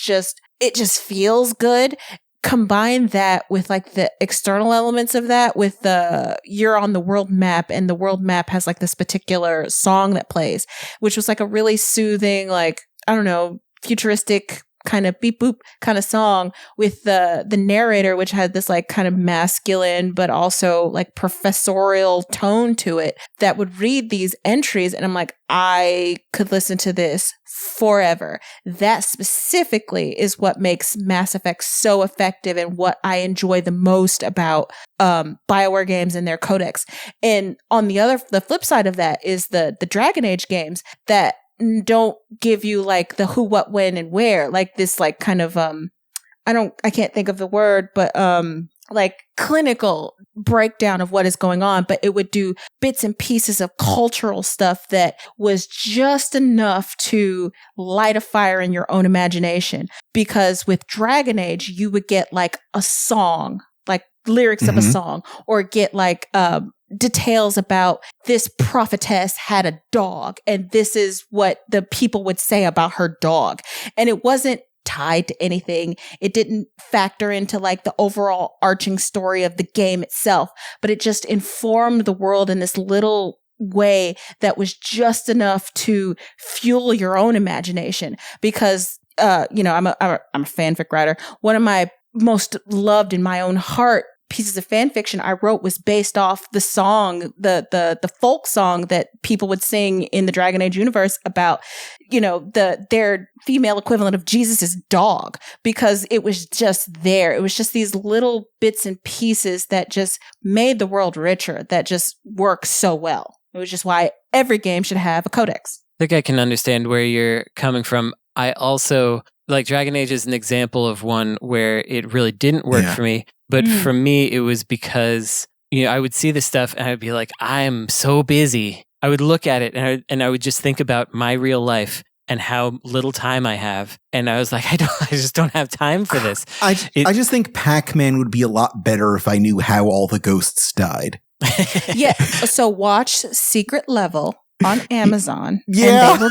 it just feels good. Combine that with like the external elements of that with you're on the world map, and the world map has like this particular song that plays, which was like a really soothing, like, I don't know, futuristic kind of beep boop kind of song with the narrator, which had this like kind of masculine but also like professorial tone to it, that would read these entries, and I'm like, I could listen to this forever. That specifically is what makes Mass Effect so effective and what I enjoy the most about BioWare games and their codex. And on the flip side of that is the Dragon Age games that don't give you like the who, what, when, and where, like this like kind of I can't think of the word, but like clinical breakdown of what is going on, but it would do bits and pieces of cultural stuff that was just enough to light a fire in your own imagination. Because with Dragon Age, you would get like a song, like lyrics of a song, or get like details about this prophetess had a dog, and this is what the people would say about her dog. And it wasn't tied to anything. It didn't factor into like the overall arching story of the game itself, but it just informed the world in this little way that was just enough to fuel your own imagination. Because I'm a fanfic writer. One of my most loved in my own heart pieces of fan fiction I wrote was based off the song, the folk song that people would sing in the Dragon Age universe about, their female equivalent of Jesus's dog, because it was just there. It was just these little bits and pieces that just made the world richer, that just work so well. It was just why every game should have a codex. I think I can understand where you're coming from. I also, like, Dragon Age is an example of one where it really didn't work for me. But for me, it was because, I would see this stuff and I'd be like, I'm so busy. I would look at it and I would just think about my real life and how little time I have. And I was like, I just don't have time for this. I just think Pac-Man would be a lot better if I knew how all the ghosts died. Yeah. So watch Secret Level on Amazon. Yeah.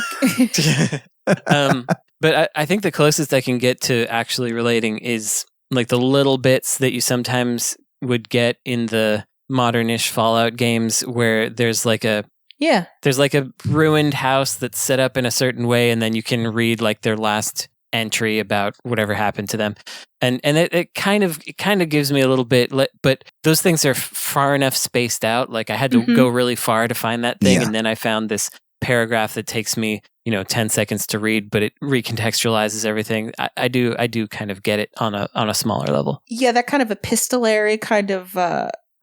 But I think the closest I can get to actually relating is like the little bits that you sometimes would get in the modern-ish Fallout games where there's like a ruined house that's set up in a certain way, and then you can read like their last entry about whatever happened to them. And it kind of gives me a little bit, but those things are far enough spaced out. Like I had to go really far to find that thing, and then I found this paragraph that takes me 10 seconds to read, but it recontextualizes everything. I do kind of get it on a smaller level. Yeah, that kind of epistolary kind of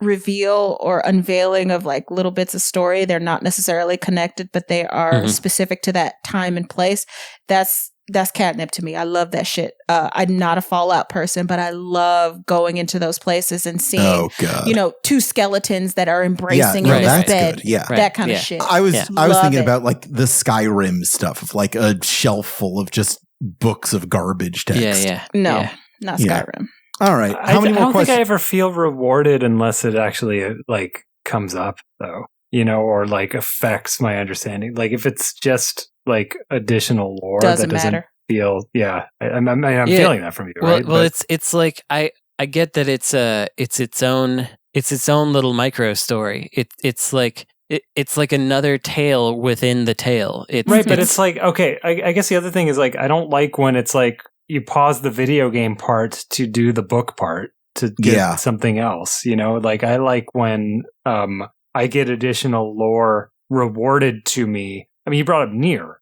reveal or unveiling of like little bits of story. They're not necessarily connected, but they are specific to that time and place. That's catnip to me. I love that shit. I'm not a Fallout person, but I love going into those places and seeing, two skeletons that are embracing in this bed. Good. Yeah, that kind of shit. I was thinking about like the Skyrim stuff of like a shelf full of just books of garbage text. Not Skyrim. All right. How many more questions? I don't think I ever feel rewarded unless it actually like comes up though, or like affects my understanding. Like if it's just like additional lore doesn't that doesn't matter. I'm feeling that from you, right? Well, it's like I get that it's its own little micro story. It's like another tale within the tale. But it's like, okay, I guess the other thing is like I don't like when it's like you pause the video game part to do the book part to get something else. Like I like when I get additional lore rewarded to me. I mean, you brought up Nier,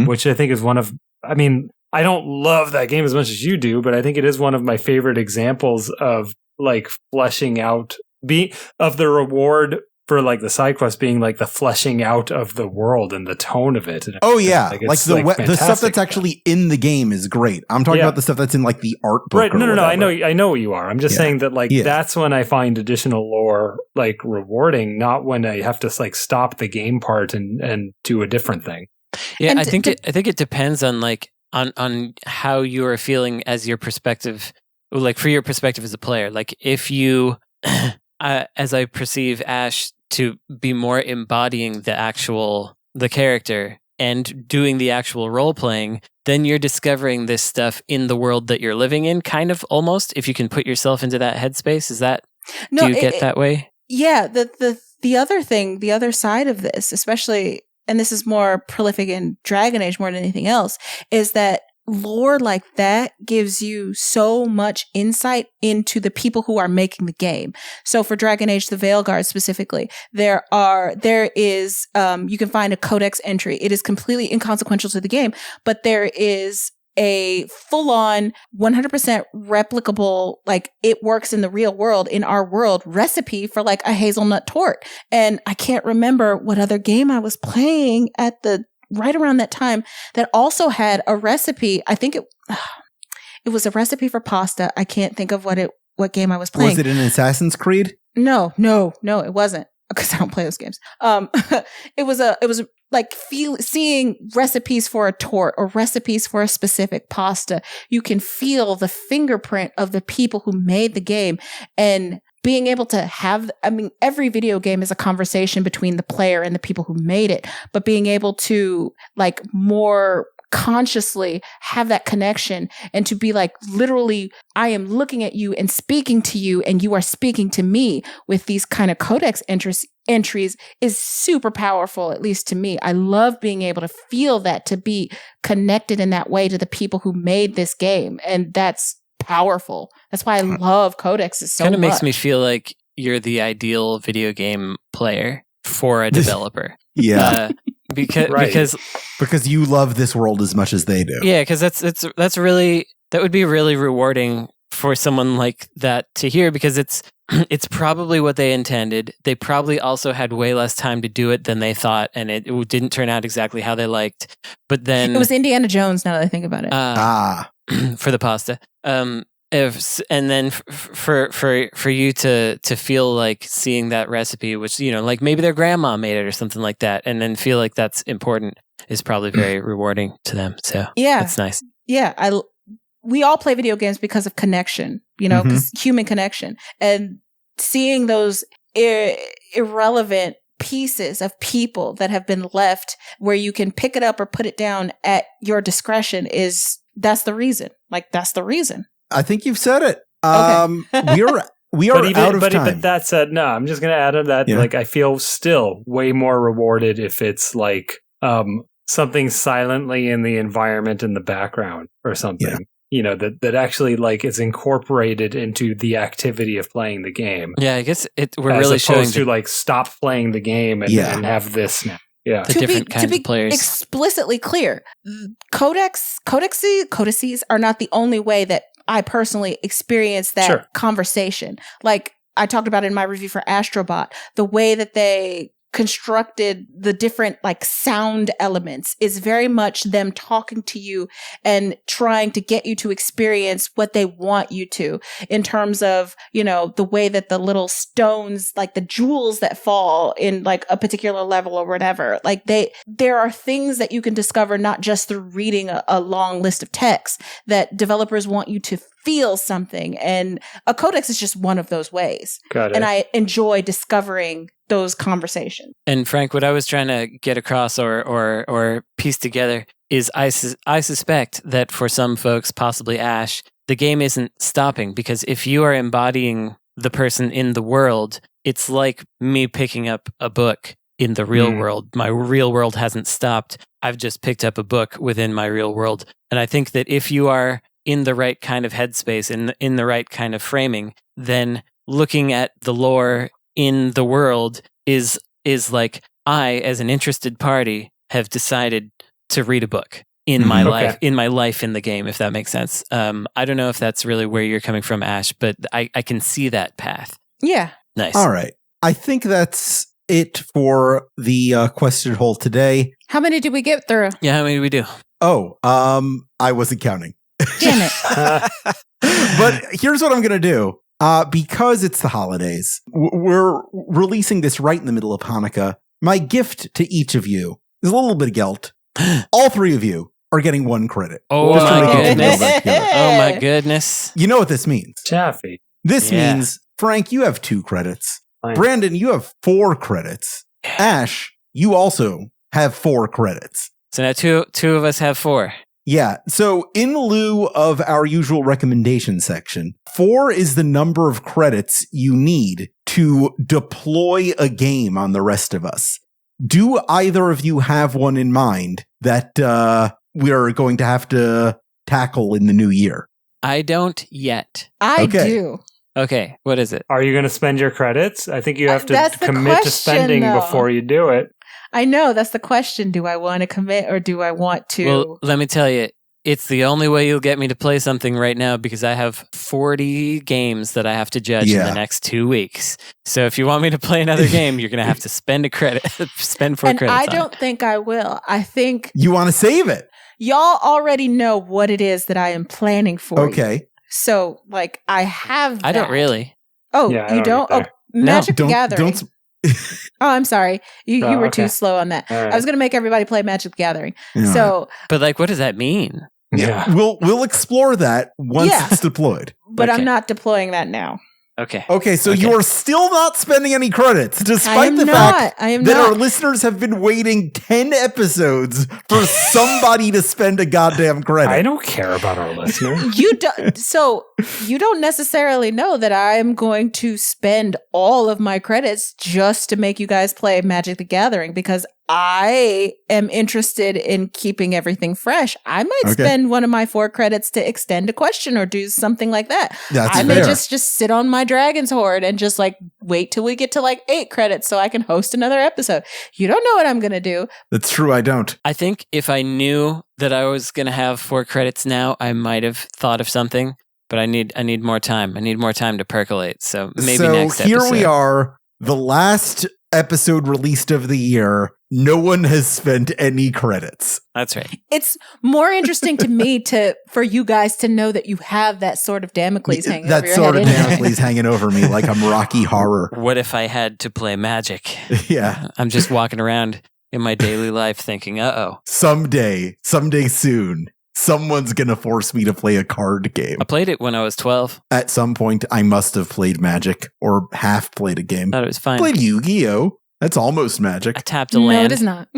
which I think is one of, I don't love that game as much as you do, but I think it is one of my favorite examples of like fleshing out, of the reward for like the side quest being like the fleshing out of the world and the tone of it. Oh yeah, like the stuff that's actually in the game is great. I'm talking about the stuff that's in like the art book. Right? No. I know what you are. I'm just saying that like that's when I find additional lore like rewarding, not when I have to like stop the game part and do a different thing. Yeah, and I think it depends on like on how you are feeling as your perspective, like for your perspective as a player. Like if you. As I perceive Ash to be more embodying the character and doing the actual role playing, then you're discovering this stuff in the world that you're living in, kind of almost, if you can put yourself into that headspace. Is that, do you get that way? Yeah. The other thing, the other side of this, especially, and this is more prolific in Dragon Age more than anything else, is that lore like that gives you so much insight into the people who are making the game. So for Dragon Age the Veilguard specifically, there is you can find a codex entry. It is completely inconsequential to the game, but there is a full-on 100% replicable, like it works in the real world, in our world, recipe for like a hazelnut tort. And I can't remember what other game I was playing at right around that time that also had a recipe. I think it was a recipe for pasta. I can't think of what game I was playing. Was it an Assassin's Creed? No, it wasn't, because I don't play those games. It was like seeing recipes for a tort or recipes for a specific pasta. You can feel the fingerprint of the people who made the game, and being able to have, every video game is a conversation between the player and the people who made it, but being able to like more consciously have that connection and to be like, literally, I am looking at you and speaking to you and you are speaking to me with these kind of codex entries is super powerful, at least to me. I love being able to feel that, to be connected in that way to the people who made this game. And that's powerful. That's why I love codexes so much. Kind of makes me feel like you're the ideal video game player for a developer. Yeah. Because you love this world as much as they do. Yeah, because that would be really rewarding for someone like that to hear, because it's probably what they intended. They probably also had way less time to do it than they thought, and it didn't turn out exactly how they liked. But then it was Indiana Jones. Now that I think about it, for the pasta. And then for you to feel like seeing that recipe, which, you know, like maybe their grandma made it or something like that, and then feel like that's important, is probably very rewarding to them. So yeah, that's nice. Yeah, we all play video games because of connection, you know, because human connection, and seeing those irrelevant pieces of people that have been left where you can pick it up or put it down at your discretion that's the reason. Like, that's the reason. I think you've said it. Okay. We are out of time. But that said, no, I'm just going to add on that. Yeah. Like, I feel still way more rewarded if it's like something silently in the environment in the background or something. Yeah. You know, that actually like is incorporated into the activity of playing the game. Yeah, I guess we're really showing as opposed to like stop playing the game and have this now. Yeah, the different kinds of players. Explicitly clear, codices are not the only way that I personally experience that conversation. Like I talked about in my review for Astrobot, the way that they constructed the different like sound elements is very much them talking to you and trying to get you to experience what they want you to, in terms of, you know, the way that the little stones, like the jewels that fall in like a particular level or whatever, like there are things that you can discover not just through reading a long list of text, that developers want you to feel something, and a codex is just one of those ways. Got it. And I enjoy discovering those conversations. And Frank, what I was trying to get across or piece together is I suspect that for some folks, possibly Ash, the game isn't stopping, because if you are embodying the person in the world, it's like me picking up a book in the real world. My real world hasn't stopped. I've just picked up a book within my real world. And I think that if you are in the right kind of headspace, in the right kind of framing, then looking at the lore in the world is like, I, as an interested party, have decided to read a book in my life, in the game, if that makes sense. I don't know if that's really where you're coming from, Ash, but I can see that path. Yeah. Nice. All right. I think that's it for the question hole today. How many did we get through? Yeah, how many did we do? Oh, I wasn't counting. Damn it. But here's what I'm going to do. Because it's the holidays, we're releasing this right in the middle of Hanukkah. My gift to each of you is a little bit of guilt. All three of you are getting 1 credit. Oh, my goodness. Oh, my goodness. You know what this means. Chaffee. This means, Frank, you have 2 credits. Fine. Brandon, you have 4 credits. Ash, you also have 4 credits. So now two of us have 4. Yeah. So in lieu of our usual recommendation section, 4 is the number of credits you need to deploy a game on the rest of us. Do either of you have one in mind that we are going to have to tackle in the new year? I don't yet. I do. Okay. What is it? Are you going to spend your credits? I think you have to That's the commit to question, spending though. before you do it. I know, that's the question. Do I want to commit or do I want to? Well, let me tell you, it's the only way you'll get me to play something right now, because I have 40 games that I have to judge in the next 2 weeks. So if you want me to play another game, you're going to have to spend a credit, spend 4 credits. I don't think I will. I think you want to save it. Y'all already know what it is that I am planning for. Okay. You. So, like, I have that. I don't really. Oh, yeah, you don't? Oh, Magic the Gathering. Oh, I'm sorry. You were too slow on that. Right. I was going to make everybody play Magic the Gathering. So, but like, what does that mean? Yeah, we'll explore that once it's deployed. But I'm not deploying that now. Okay, so you are still not spending any credits, despite the fact that our listeners have been waiting 10 episodes for somebody to spend a goddamn credit. I don't care about our listeners. So you don't necessarily know that I'm going to spend all of my credits just to make you guys play Magic the Gathering, because I am interested in keeping everything fresh. I might spend one of my 4 credits to extend a question or do something like that. That's I fair. may just sit on my Dragon's Hoard and just like wait till we get to like 8 credits so I can host another episode. You don't know what I'm going to do. That's true. I don't. I think if I knew that I was going to have 4 credits now, I might have thought of something, but I need more time. I need more time to percolate. So maybe next episode. Here we are, the last episode released of the year. No one has spent any credits. That's right. It's more interesting to me for you guys to know that you have that sword of Damocles hanging over your head. That sword of Damocles hanging over me like I'm Rocky Horror. What if I had to play Magic? Yeah. I'm just walking around in my daily life thinking, uh-oh. Someday soon, someone's going to force me to play a card game. I played it when I was 12. At some point, I must have played Magic or half played a game. Thought it was fine. Played Yu-Gi-Oh! That's almost Magic. I tapped a land. No, it is not.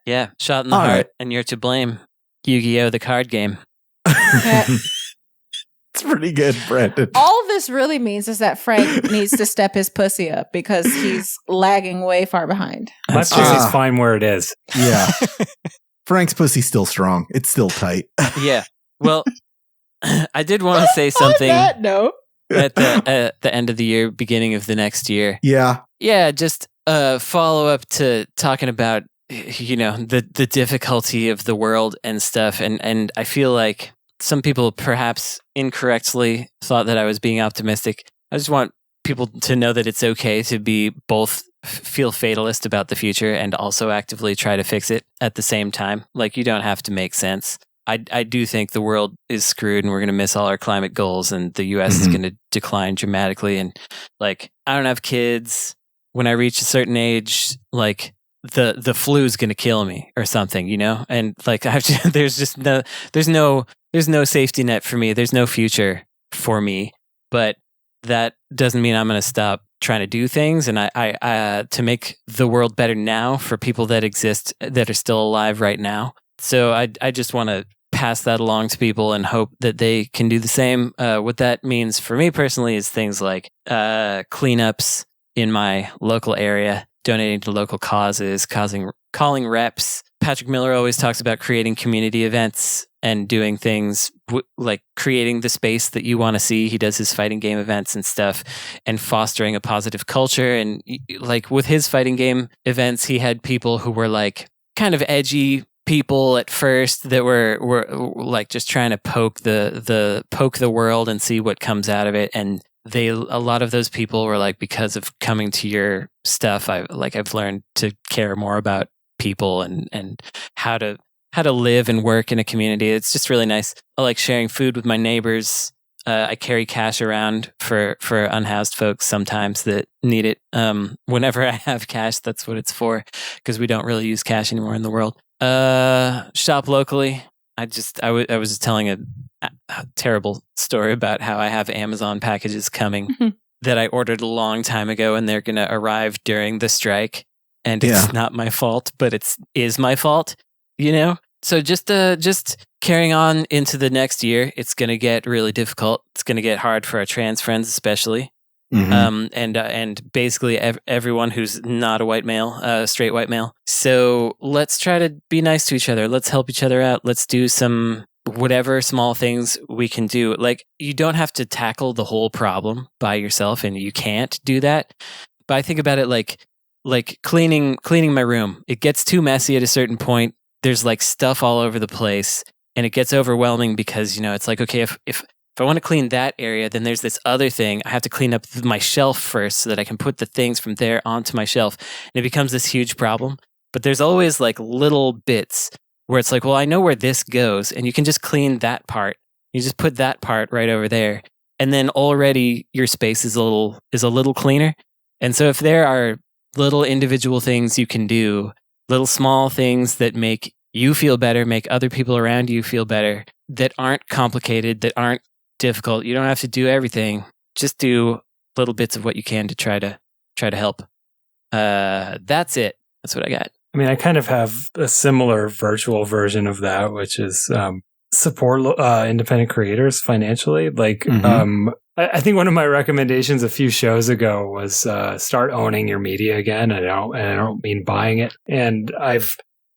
Yeah, shot in the All heart, right. and you're to blame. Yu-Gi-Oh! The card game. It's pretty good, Brandon. All this really means is that Frank needs to step his pussy up because he's lagging way far behind. My That's pussy's fine where it is. Yeah. Frank's pussy's still strong. It's still tight. Yeah. Well, I did want to say something On that note. at the end of the year, beginning of the next year. Yeah. Yeah, just follow up to talking about, the difficulty of the world and stuff. And I feel like some people perhaps incorrectly thought that I was being optimistic. I just want people to know that it's okay to be both feel fatalist about the future and also actively try to fix it at the same time. Like, you don't have to make sense. I do think the world is screwed and we're going to miss all our climate goals and the US is going to decline dramatically. And like, I don't have kids. When I reach a certain age, like the flu is going to kill me or something, And like, there's no safety net for me. There's no future for me, but that doesn't mean I'm going to stop trying to do things. And I to make the world better now for people that exist, that are still alive right now. So I just want to pass that along to people and hope that they can do the same. What that means for me personally is things like cleanups in my local area, donating to local causes, calling reps. Patrick Miller always talks about creating community events and doing things like creating the space that you want to see. He does his fighting game events and stuff and fostering a positive culture. And like with his fighting game events, he had people who were like kind of edgy people at first that were like just trying to poke the world and see what comes out of it. And a lot of those people were like, because of coming to your stuff, I've learned to care more about people and how to live and work in a community. It's just really nice. I like sharing food with my neighbors. I carry cash around for unhoused folks sometimes that need it. Whenever I have cash, that's what it's for, because we don't really use cash anymore in the world. Shop locally. I was telling a terrible story about how I have Amazon packages coming that I ordered a long time ago, and they're going to arrive during the strike. And it's not my fault, but it is my fault, So just carrying on into the next year, it's going to get really difficult. It's going to get hard for our trans friends, especially. And basically everyone who's not a white male, straight white male. So let's try to be nice to each other. Let's help each other out. Let's do some whatever small things we can do. Like, you don't have to tackle the whole problem by yourself, and you can't do that. But I think about it like cleaning my room. It gets too messy at a certain point. There's like stuff all over the place, and it gets overwhelming because, it's like, okay, if I want to clean that area, then there's this other thing. I have to clean up my shelf first so that I can put the things from there onto my shelf. And it becomes this huge problem. But there's always like little bits where it's like, well, I know where this goes, and you can just clean that part. You just put that part right over there. And then already your space is a little cleaner. And so if there are little individual things you can do, little small things that make you feel better, make other people around you feel better, that aren't complicated, that aren't difficult. You don't have to do everything. Just do little bits of what you can to try to help. That's it. That's what I got. I mean, I kind of have a similar virtual version of that, which is support independent creators financially. Like, I think one of my recommendations a few shows ago was start owning your media again. I don't mean buying it. And I've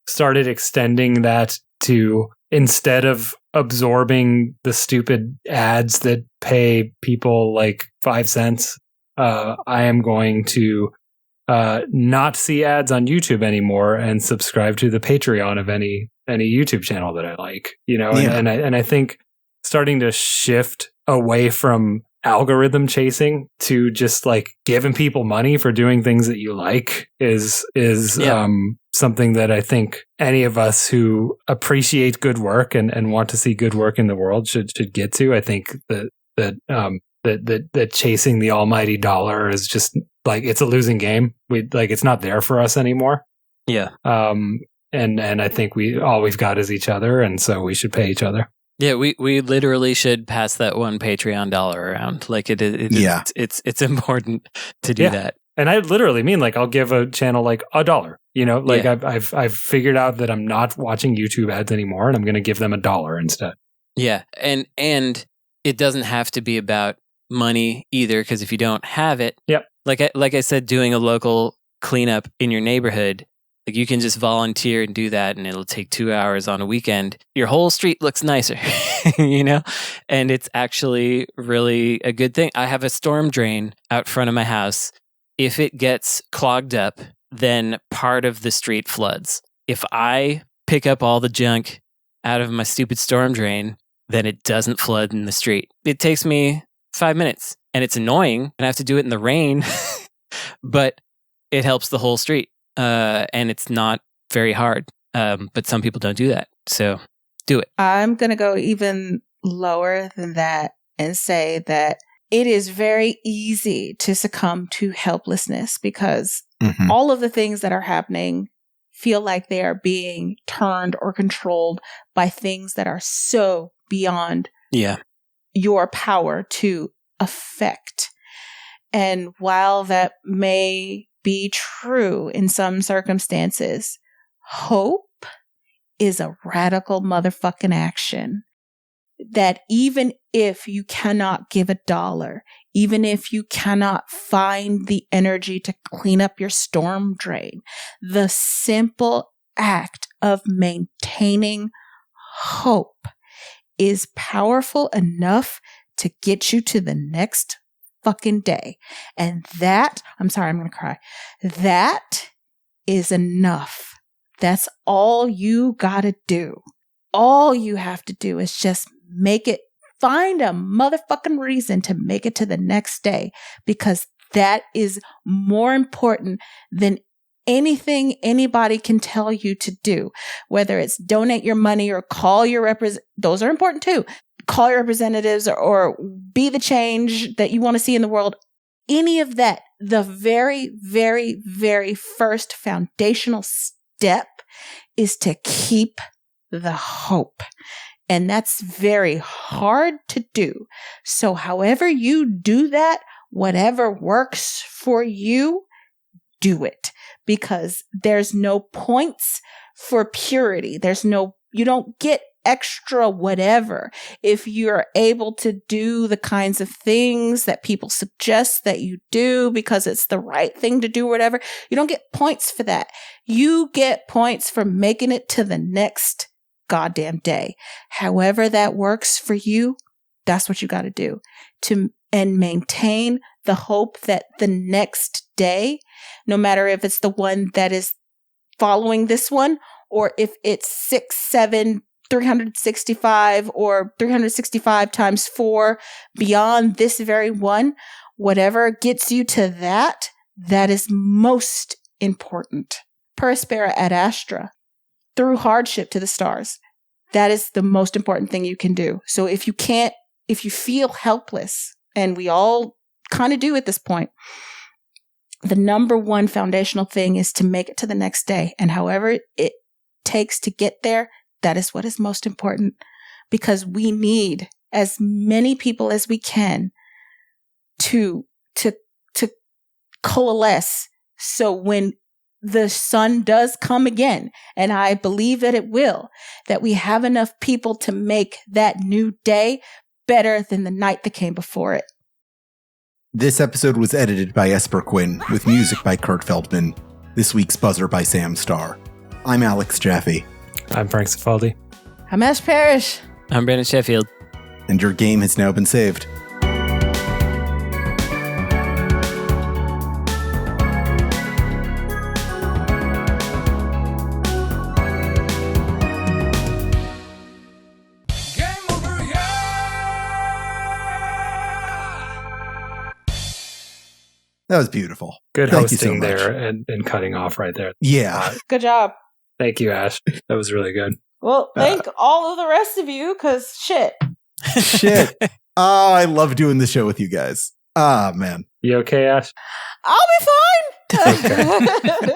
started extending that to, instead of absorbing the stupid ads that pay people like 5 cents, I am going to not see ads on YouTube anymore and subscribe to the Patreon of any YouTube channel that I like. And I think starting to shift away from algorithm chasing to just like giving people money for doing things that you like is something that I think any of us who appreciate good work and want to see good work in the world should get to. I think that chasing the almighty dollar is just like, it's a losing game. It's not there for us anymore. Yeah. And I think we've got is each other, and so we should pay each other. Yeah, we literally should pass that one Patreon dollar around. Like it's important to do that. And I literally mean, like, I'll give a channel like $1. I've figured out that I'm not watching YouTube ads anymore, and I'm going to give them $1 instead. Yeah, and it doesn't have to be about money either, because if you don't have it, like I said, doing a local cleanup in your neighborhood. Like, you can just volunteer and do that, and it'll take 2 hours on a weekend. Your whole street looks nicer, and it's actually really a good thing. I have a storm drain out front of my house. If it gets clogged up, then part of the street floods. If I pick up all the junk out of my stupid storm drain, then it doesn't flood in the street. It takes me 5 minutes, and it's annoying, and I have to do it in the rain, but it helps the whole street. And it's not very hard, but some people don't do that. So do it. I'm going to go even lower than that and say that it is very easy to succumb to helplessness because all of the things that are happening feel like they are being turned or controlled by things that are so beyond your power to affect. And while that may be true in some circumstances, hope is a radical motherfucking action that even if you cannot give $1, even if you cannot find the energy to clean up your storm drain, the simple act of maintaining hope is powerful enough to get you to the next fucking day. And that, I'm sorry, I'm going to cry. That is enough. That's all you got to do. All you have to do is just find a motherfucking reason to make it to the next day, because that is more important than anything anybody can tell you to do, whether it's donate your money or call your those are important too. Call your representatives or be the change that you want to see in the world. Any of that, the very, very, very first foundational step is to keep the hope. And that's very hard to do. So however you do that, whatever works for you, do it. Because there's no points for purity. You don't get extra whatever if you're able to do the kinds of things that people suggest that you do because it's the right thing to do, whatever. You don't get points for that. You get points for making it to the next goddamn day. However that works for you, that's what you got to do and maintain the hope that the next day, no matter if it's the one that is following this one or if it's 6, 7, 365 or 365 times 4 beyond this very one, whatever gets you to that is most important. Per aspera ad astra, through hardship to the stars. That is the most important thing you can do. So if you feel helpless, and we all kind of do at this point, the number one foundational thing is to make it to the next day. And however it takes to get there, that is what is most important, because we need as many people as we can to coalesce. So when the sun does come again, and I believe that it will, that we have enough people to make that new day better than the night that came before it. This episode was edited by Esper Quinn, with music by Kurt Feldman. This week's buzzer by Sam Starr. I'm Alex Jaffe. I'm Frank Cifaldi. I'm Ash Parrish. I'm Brandon Sheffield. And your game has now been saved. That was beautiful. Good Thank you so hosting much. there and cutting off right there. Yeah. Good job. Thank you, Ash. That was really good. Well, thank all of the rest of you, because shit. Shit. Oh, I love doing the show with you guys. Ah, man. You okay, Ash? I'll be fine.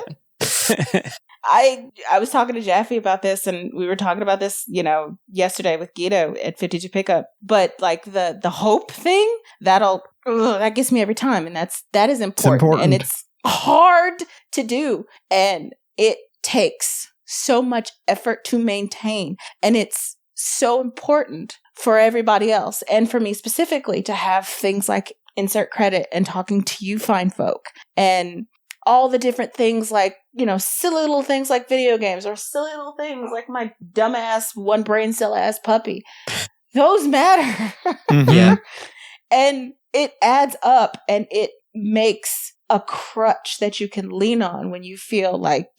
I was talking to Jaffe about this, and we were talking about this, yesterday with Guido at 52 Pickup. But like the hope thing, that gets me every time, and that is important, and it's hard to do, and it takes so much effort to maintain, and it's so important for everybody else, and for me specifically, to have things like insert credit and talking to you fine folk, and all the different things like, silly little things like video games, or silly little things like my dumbass one brain cell ass puppy. Those matter. Mm-hmm. Yeah. And it adds up, and it makes a crutch that you can lean on when you feel like,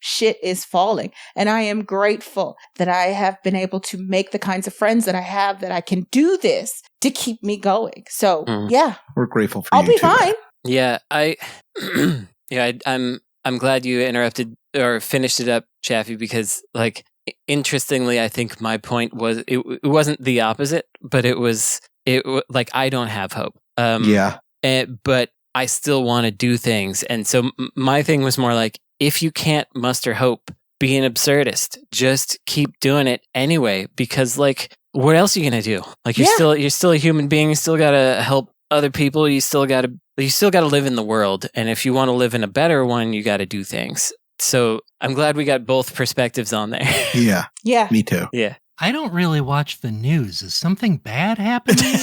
shit is falling. And I am grateful that I have been able to make the kinds of friends that I have, that I can do this to keep me going. So, yeah. We're grateful for I'll you be too. fine. Yeah, I'm glad you interrupted or finished it up, Chaffee, because interestingly, I think my point was it wasn't the opposite, but it was I don't have hope. Yeah. But I still want to do things, and so my thing was more like, if you can't muster hope, be an absurdist. Just keep doing it anyway, because what else are you gonna do? You're still a human being. You still gotta help other people. You still gotta live in the world. And if you want to live in a better one, you gotta do things. So I'm glad we got both perspectives on there. Yeah. Yeah. Me too. Yeah. I don't really watch the news. Is something bad happening?